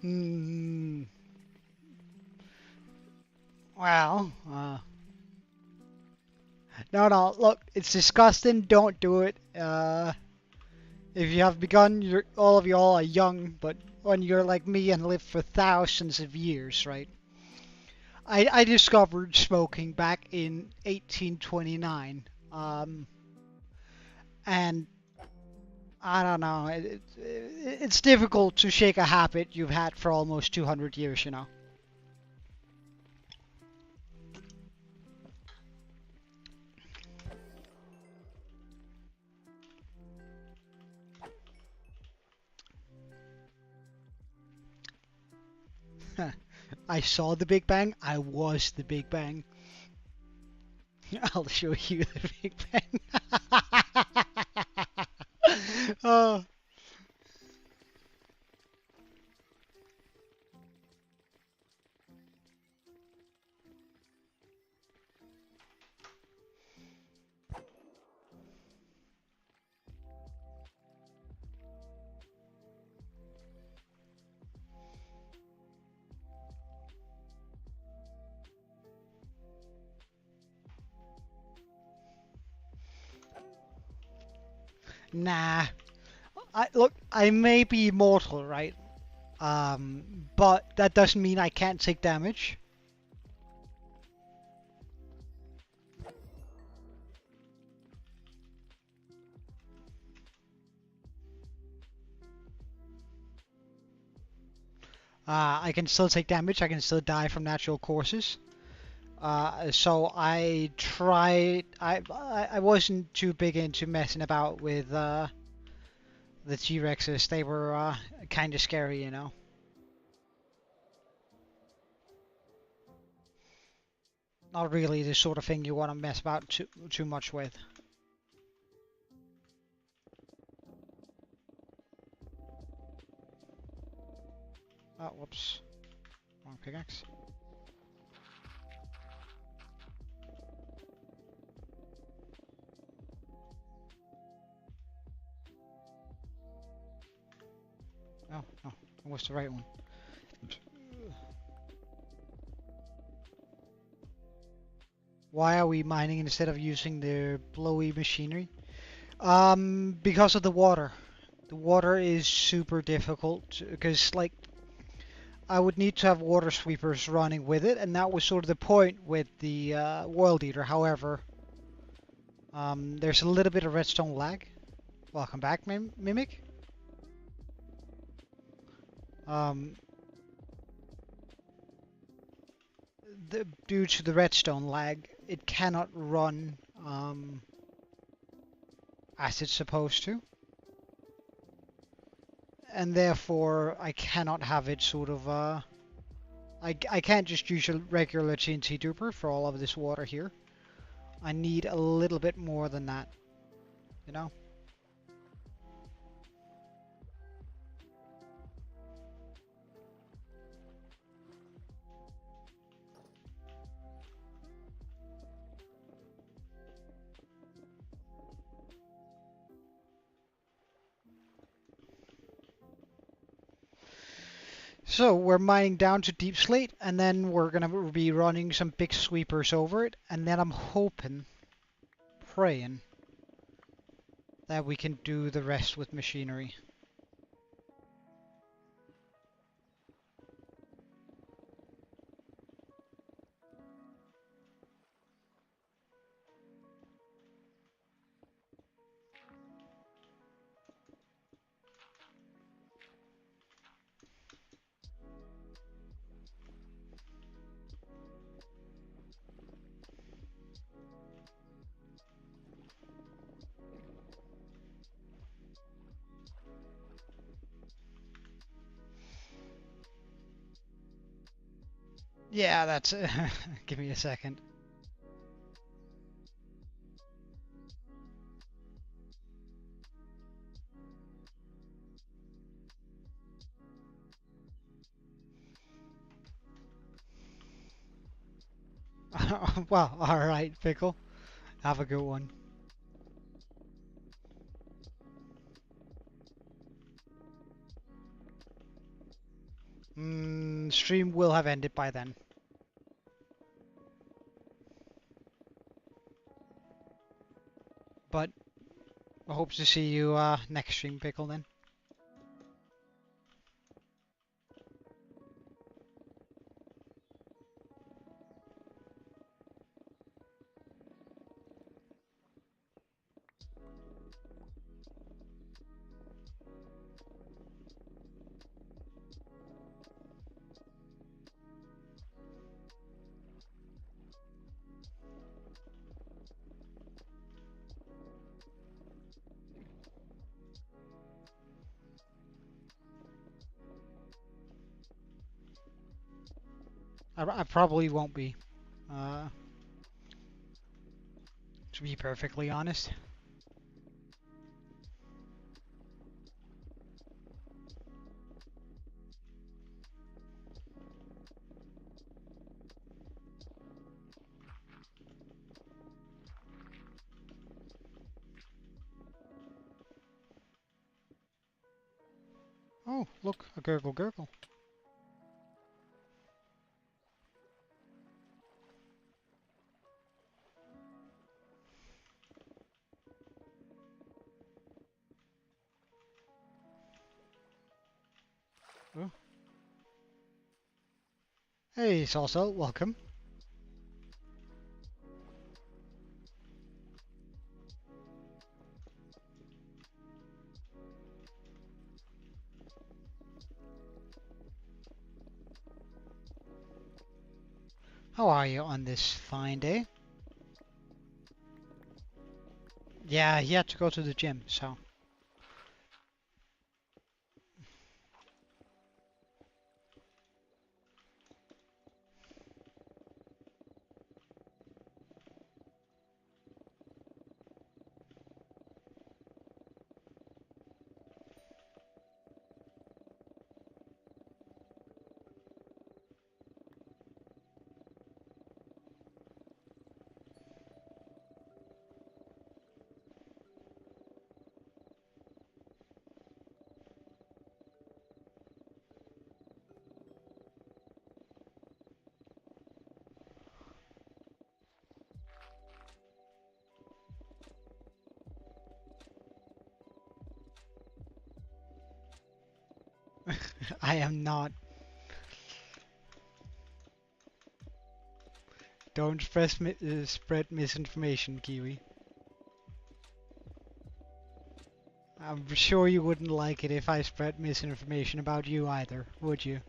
Hmm. Well, no, look, it's disgusting. Don't do it. If you have begun, all of y'all are young, but when you're like me and live for thousands of years, right? I discovered smoking back in 1829, and I don't know, it's difficult to shake a habit you've had for almost 200 years, you know. I saw the Big Bang. I was the Big Bang. I'll show you the Big Bang. Oh. Nah. Look, I may be immortal, right? But that doesn't mean I can't take damage. I can still take damage. I can still die from natural causes. So I tried. I wasn't too big into messing about with the T-Rexes. They were kind of scary, you know. Not really the sort of thing you want to mess about too much with. Oh, whoops. Wrong pickaxe. Oh, no. That was the right one. Why are we mining instead of using the blowy machinery? Because of the water. The water is super difficult because, like, I would need to have water sweepers running with it, and that was sort of the point with the World Eater. However, there's a little bit of redstone lag. Welcome back, Mimic. Um, Due to the redstone lag, it cannot run as it's supposed to. And therefore, I cannot have it sort of, I can't just use a regular TNT duper for all of this water here. I need a little bit more than that, you know? So we're mining down to deep slate, and then we're gonna be running some big sweepers over it, and then I'm hoping, praying, that we can do the rest with machinery. Yeah, that's it. Give me a second. Well, alright, Pickle. Have a good one. Stream will have ended by then. But I hope to see you next stream, Pickle, then. I probably won't be. Uh, to be perfectly honest. Oh, look, a gurgle gurgle. Oh. Hey, Salsa, welcome. How are you on this fine day? Yeah, he had to go to the gym, so. I am not. Don't spread misinformation, Kiwi. I'm sure you wouldn't like it if I spread misinformation about you either, would you?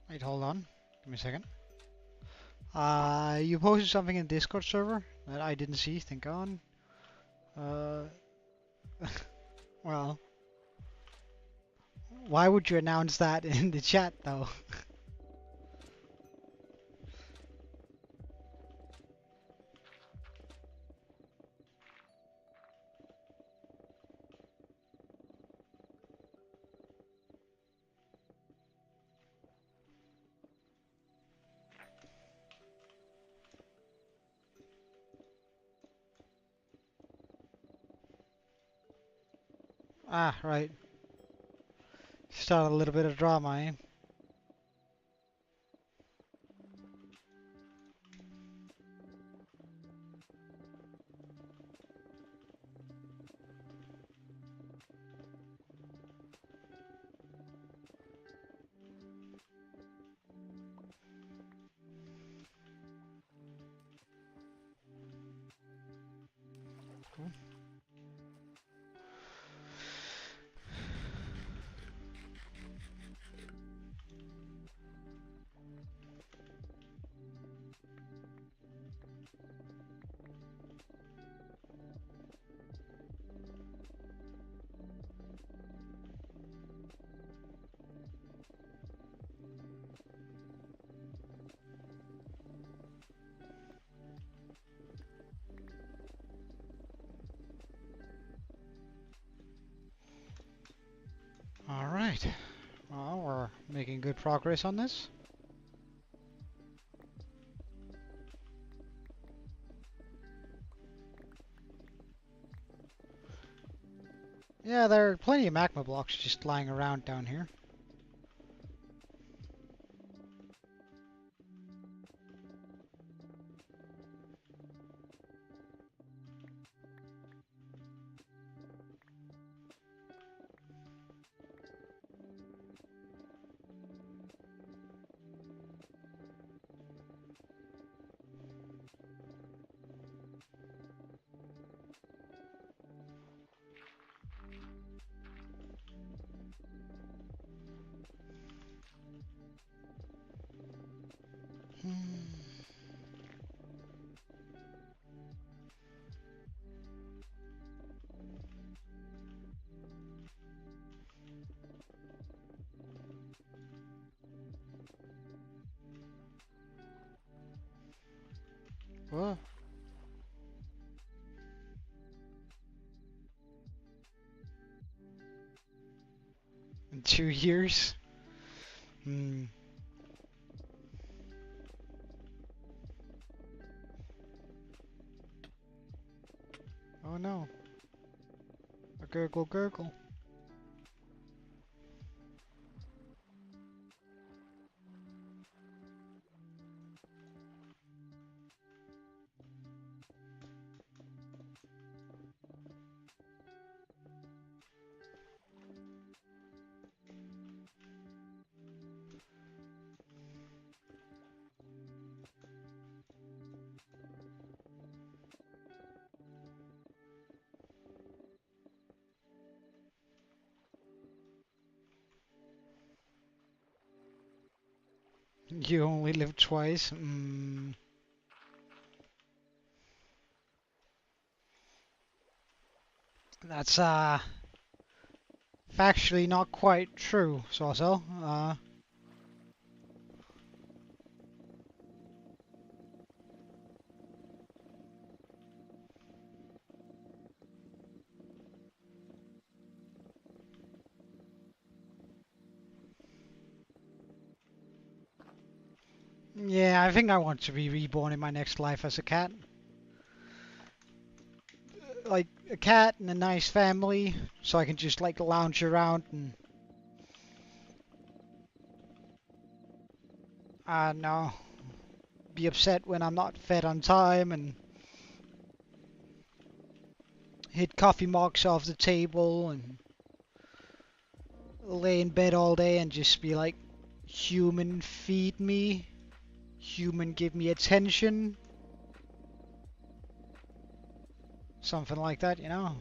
Wait, hold on. Give me a second. You posted something in Discord server that I didn't see, thank God. Uh, well, why would you announce that in the chat though? Ah, right. Start a little bit of drama, eh? Cool. making good progress on this. Yeah, there are plenty of magma blocks just lying around down here. Whoa. In 2 years? Hmm. Oh no. A gurgle gurgle. You only live twice? Hmm. That's factually not quite true, Saucel. Yeah, I think I want to be reborn in my next life as a cat. Like a cat and a nice family, so I can just like lounge around and I don't know, be upset when I'm not fed on time and hit coffee mugs off the table and lay in bed all day and just be like, human feed me, human give me attention, something like that, you know?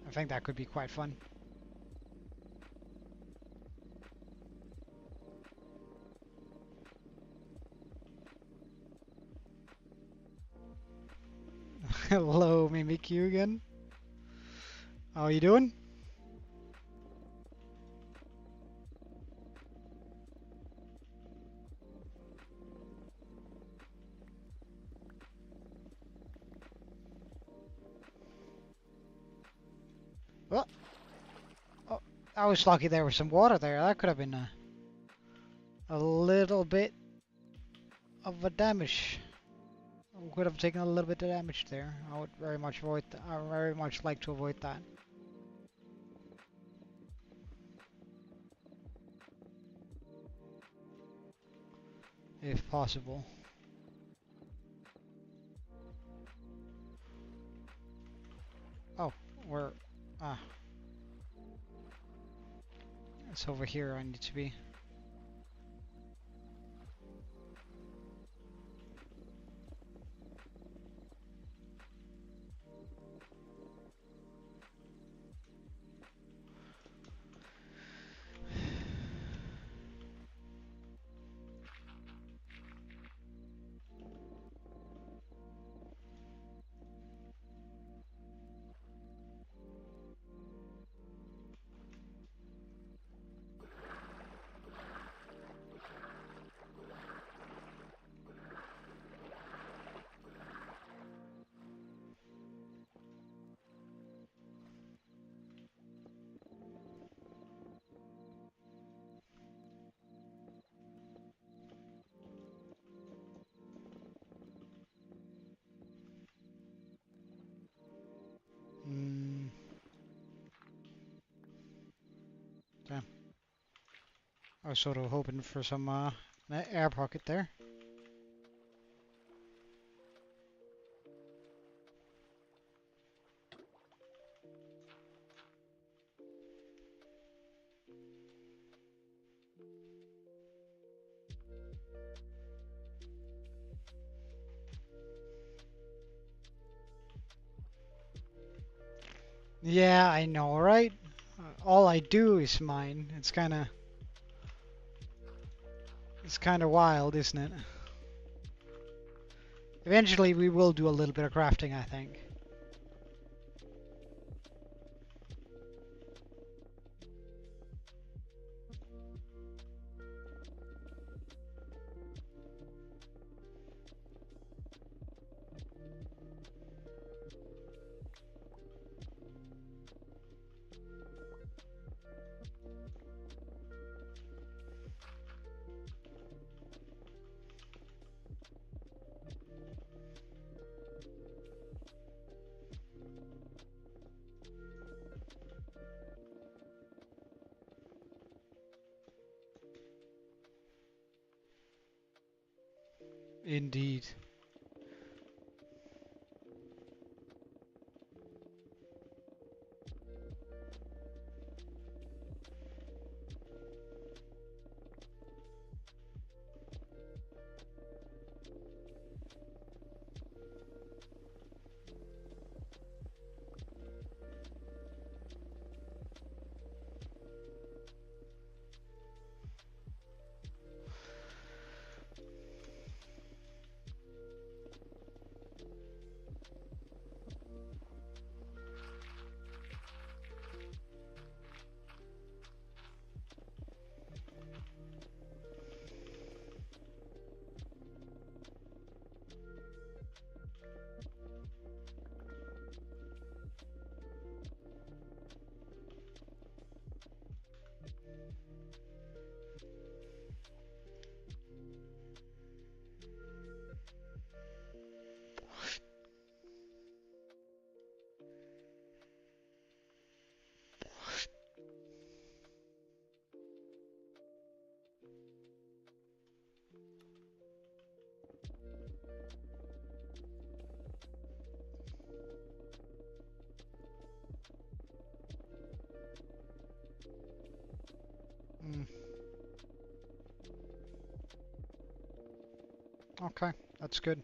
I think that could be quite fun. Hello, Mimikyu again. How are you doing? Well, oh, I was lucky there was some water there. That could have been a little bit of a damage. I could have taken a little bit of damage there. I would very much avoid. I would very much like to avoid that, if possible. Oh, we're ah, it's over here. I need to be. was sort of hoping for some air pocket there. Yeah, I know, right? All I do is mine. It's kind of wild, isn't it? Eventually, we will do a little bit of crafting, I think. Indeed. Mm. Okay, that's good.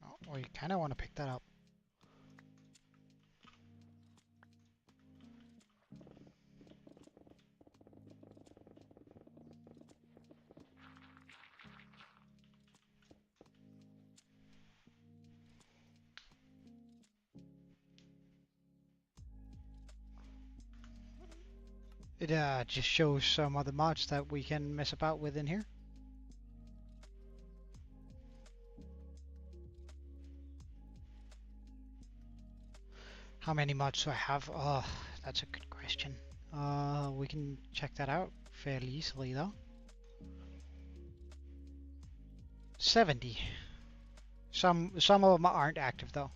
Oh, well, you kind of want to pick that up. It just shows some other mods that we can mess about with in here. How many mods do I have? Oh, that's a good question. We can check that out fairly easily though. 70. Some of them aren't active though.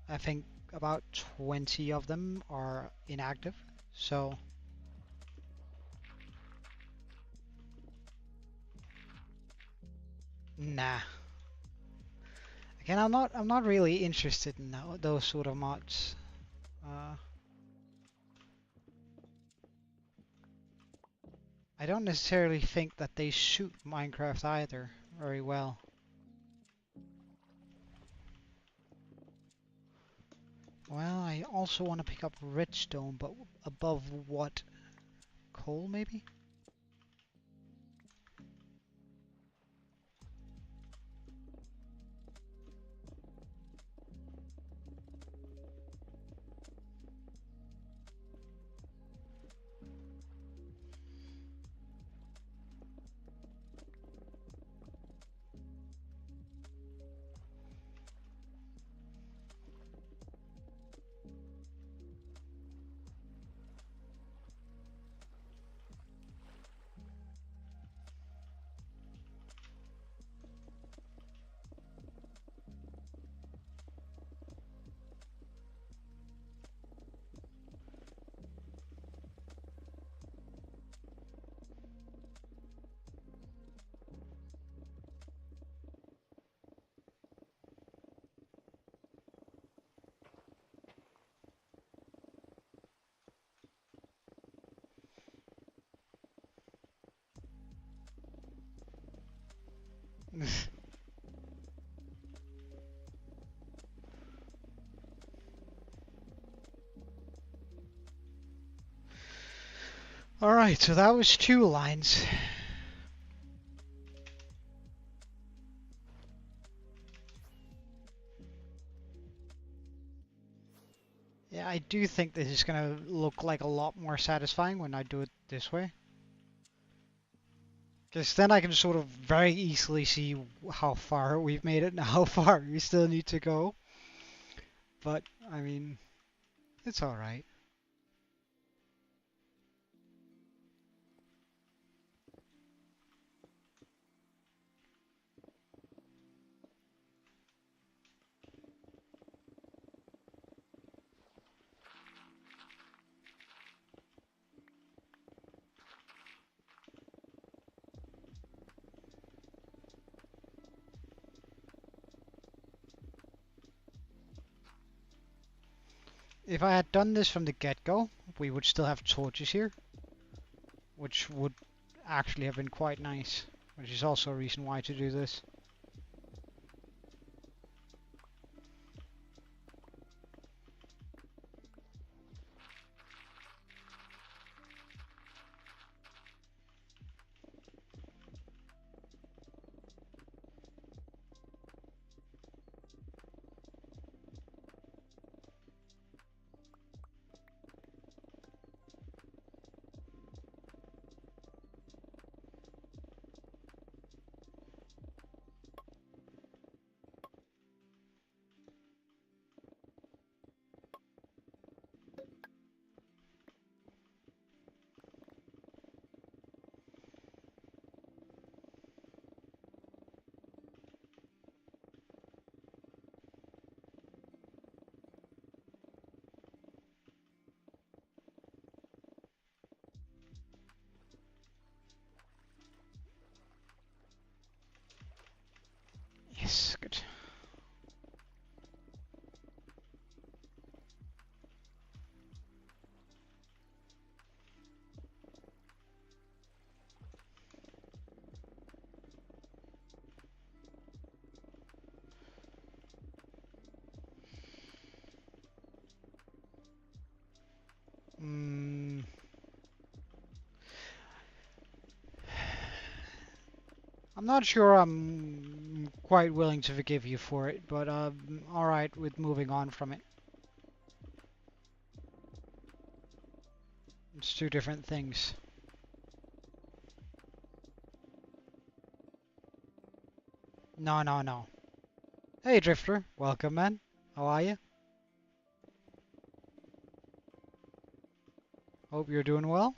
I think about 20 of them are inactive. So nah. Again, I'm not really interested in those sort of mods. Uh, I don't necessarily think that they suit Minecraft either very well. Well, I also want to pick up redstone, but above what? Coal, maybe? Alright, so that was 2 lines. Yeah, I do think this is gonna look like a lot more satisfying when I do it this way. Because then I can sort of very easily see how far we've made it and how far we still need to go. But, I mean, it's alright. If I had done this from the get-go, we would still have torches here, which would actually have been quite nice, which is also a reason why to do this. Yes, good. I'm not sure I'm quite willing to forgive you for it, but alright with moving on from it. It's 2 different things. No, no, no. Hey Drifter, welcome man. How are you? Hope you're doing well.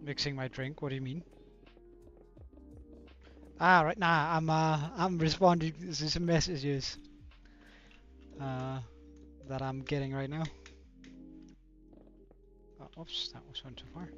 Mixing my drink, what do you mean? Ah, right now I'm responding to some messages that I'm getting right now. Oh, oops, that was one too far.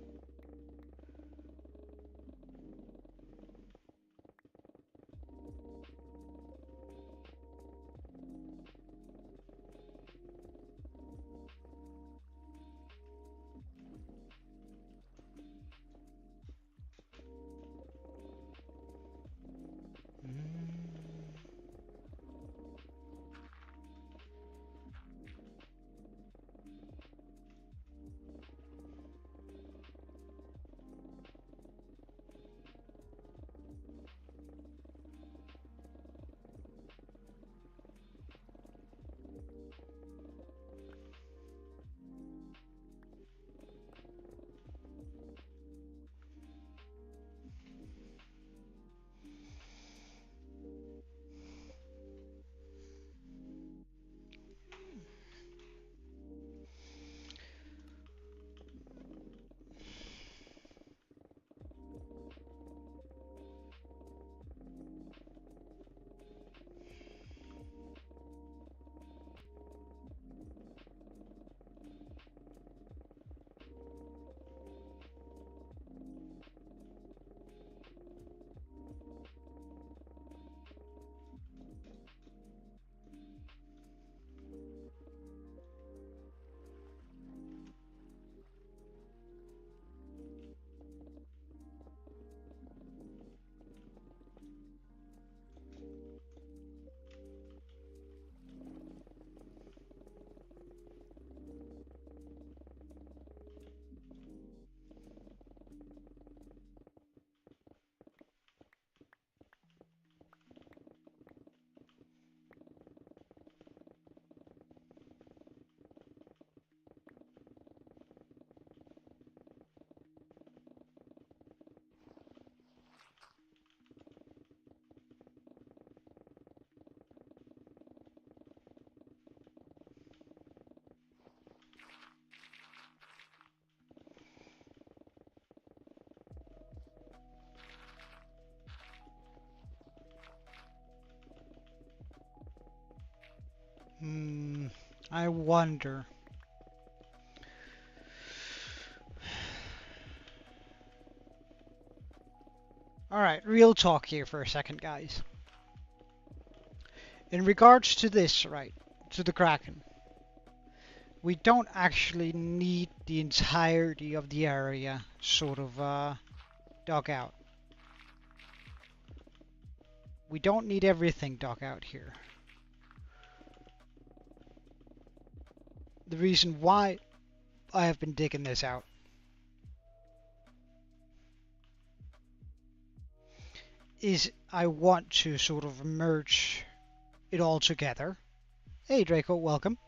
I wonder. Alright, real talk here for a second, guys. In regards to this, right, to the Kraken, we don't actually need the entirety of the area sort of dug out. We don't need everything dug out here. The reason why I have been digging this out is I want to sort of merge it all together. Hey Draco, welcome.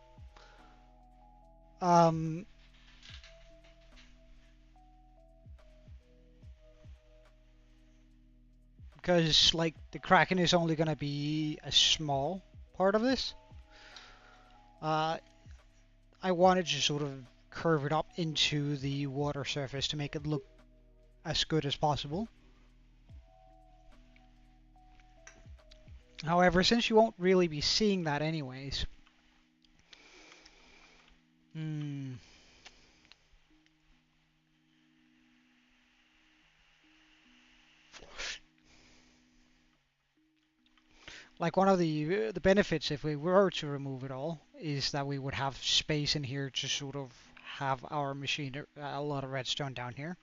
Because like the Kraken is only going to be a small part of this. I wanted to sort of curve it up into the water surface to make it look as good as possible. However, since you won't really be seeing that anyways, like one of the benefits if we were to remove it all is that we would have space in here to sort of have our machine, a lot of redstone down here.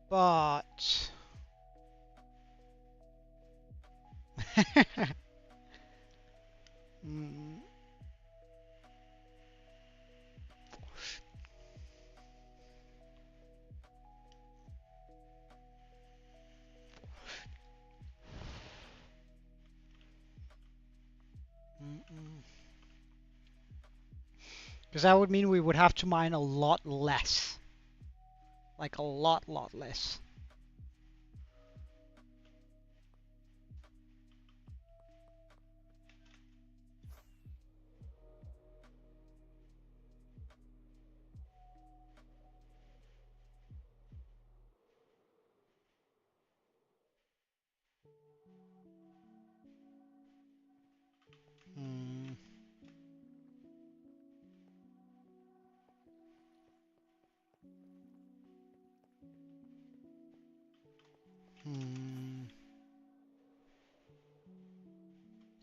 But because that would mean we would have to mine a lot less. Like a lot less.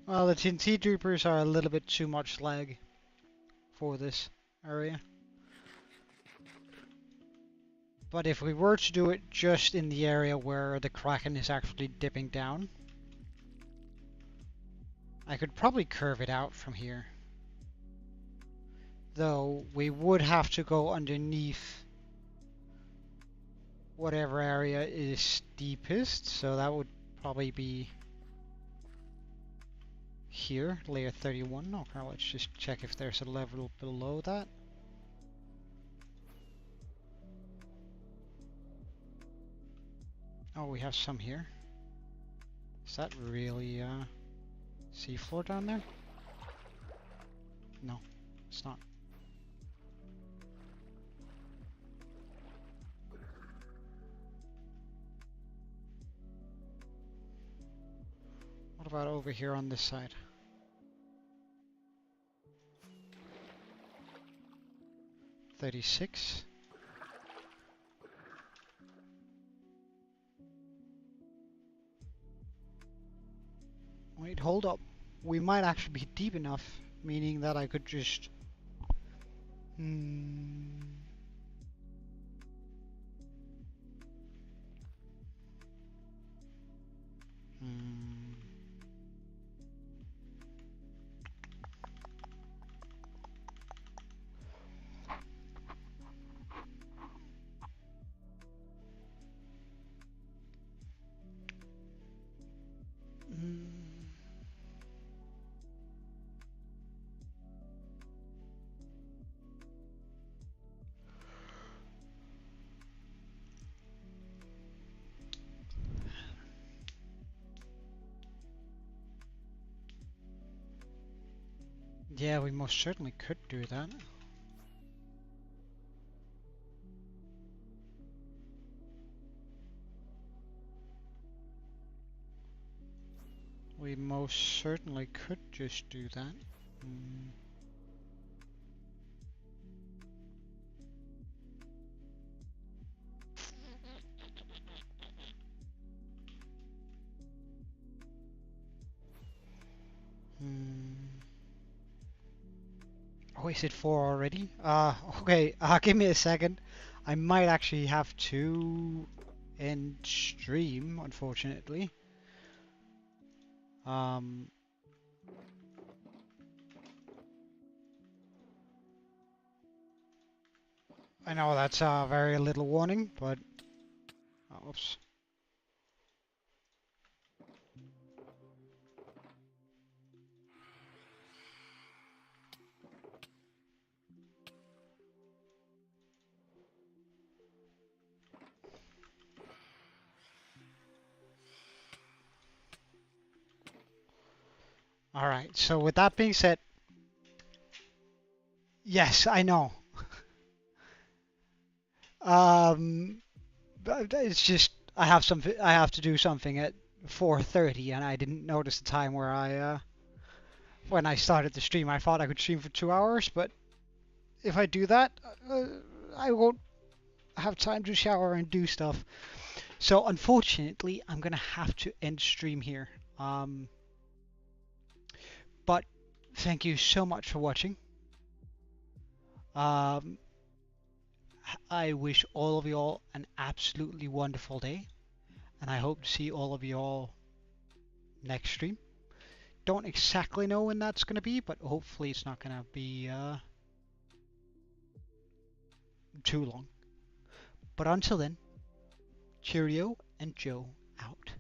Well, the TNT Troopers are a little bit too much lag for this area. But if we were to do it just in the area where the Kraken is actually dipping down, I could probably curve it out from here. Though we would have to go underneath whatever area is deepest, so that would probably be here, layer 31. Okay, let's just check if there's a level below that. Oh, we have some here. Is that really seafloor down there? No, it's not. What about over here on this side? $36. Wait, hold up. We might actually be deep enough, meaning that I could just... Yeah, we most certainly could do that. we most certainly could just do that. Mm. Oh, is it 4 already? Okay, give me a second. I might actually have to end stream, unfortunately. Um, I know that's very little warning, but oops. All right. So with that being said, yes, I know. But it's just I have something. I have to do something at 4:30, and I didn't notice the time where when I started the stream. I thought I could stream for 2 hours, but if I do that, uh, I won't have time to shower and do stuff. So unfortunately, I'm gonna have to end stream here. But thank you so much for watching. Um, I wish all of you all an absolutely wonderful day, and I hope to see all of you all next stream. Don't exactly know when that's gonna be, but hopefully it's not gonna be too long. But until then, cheerio and Joe out.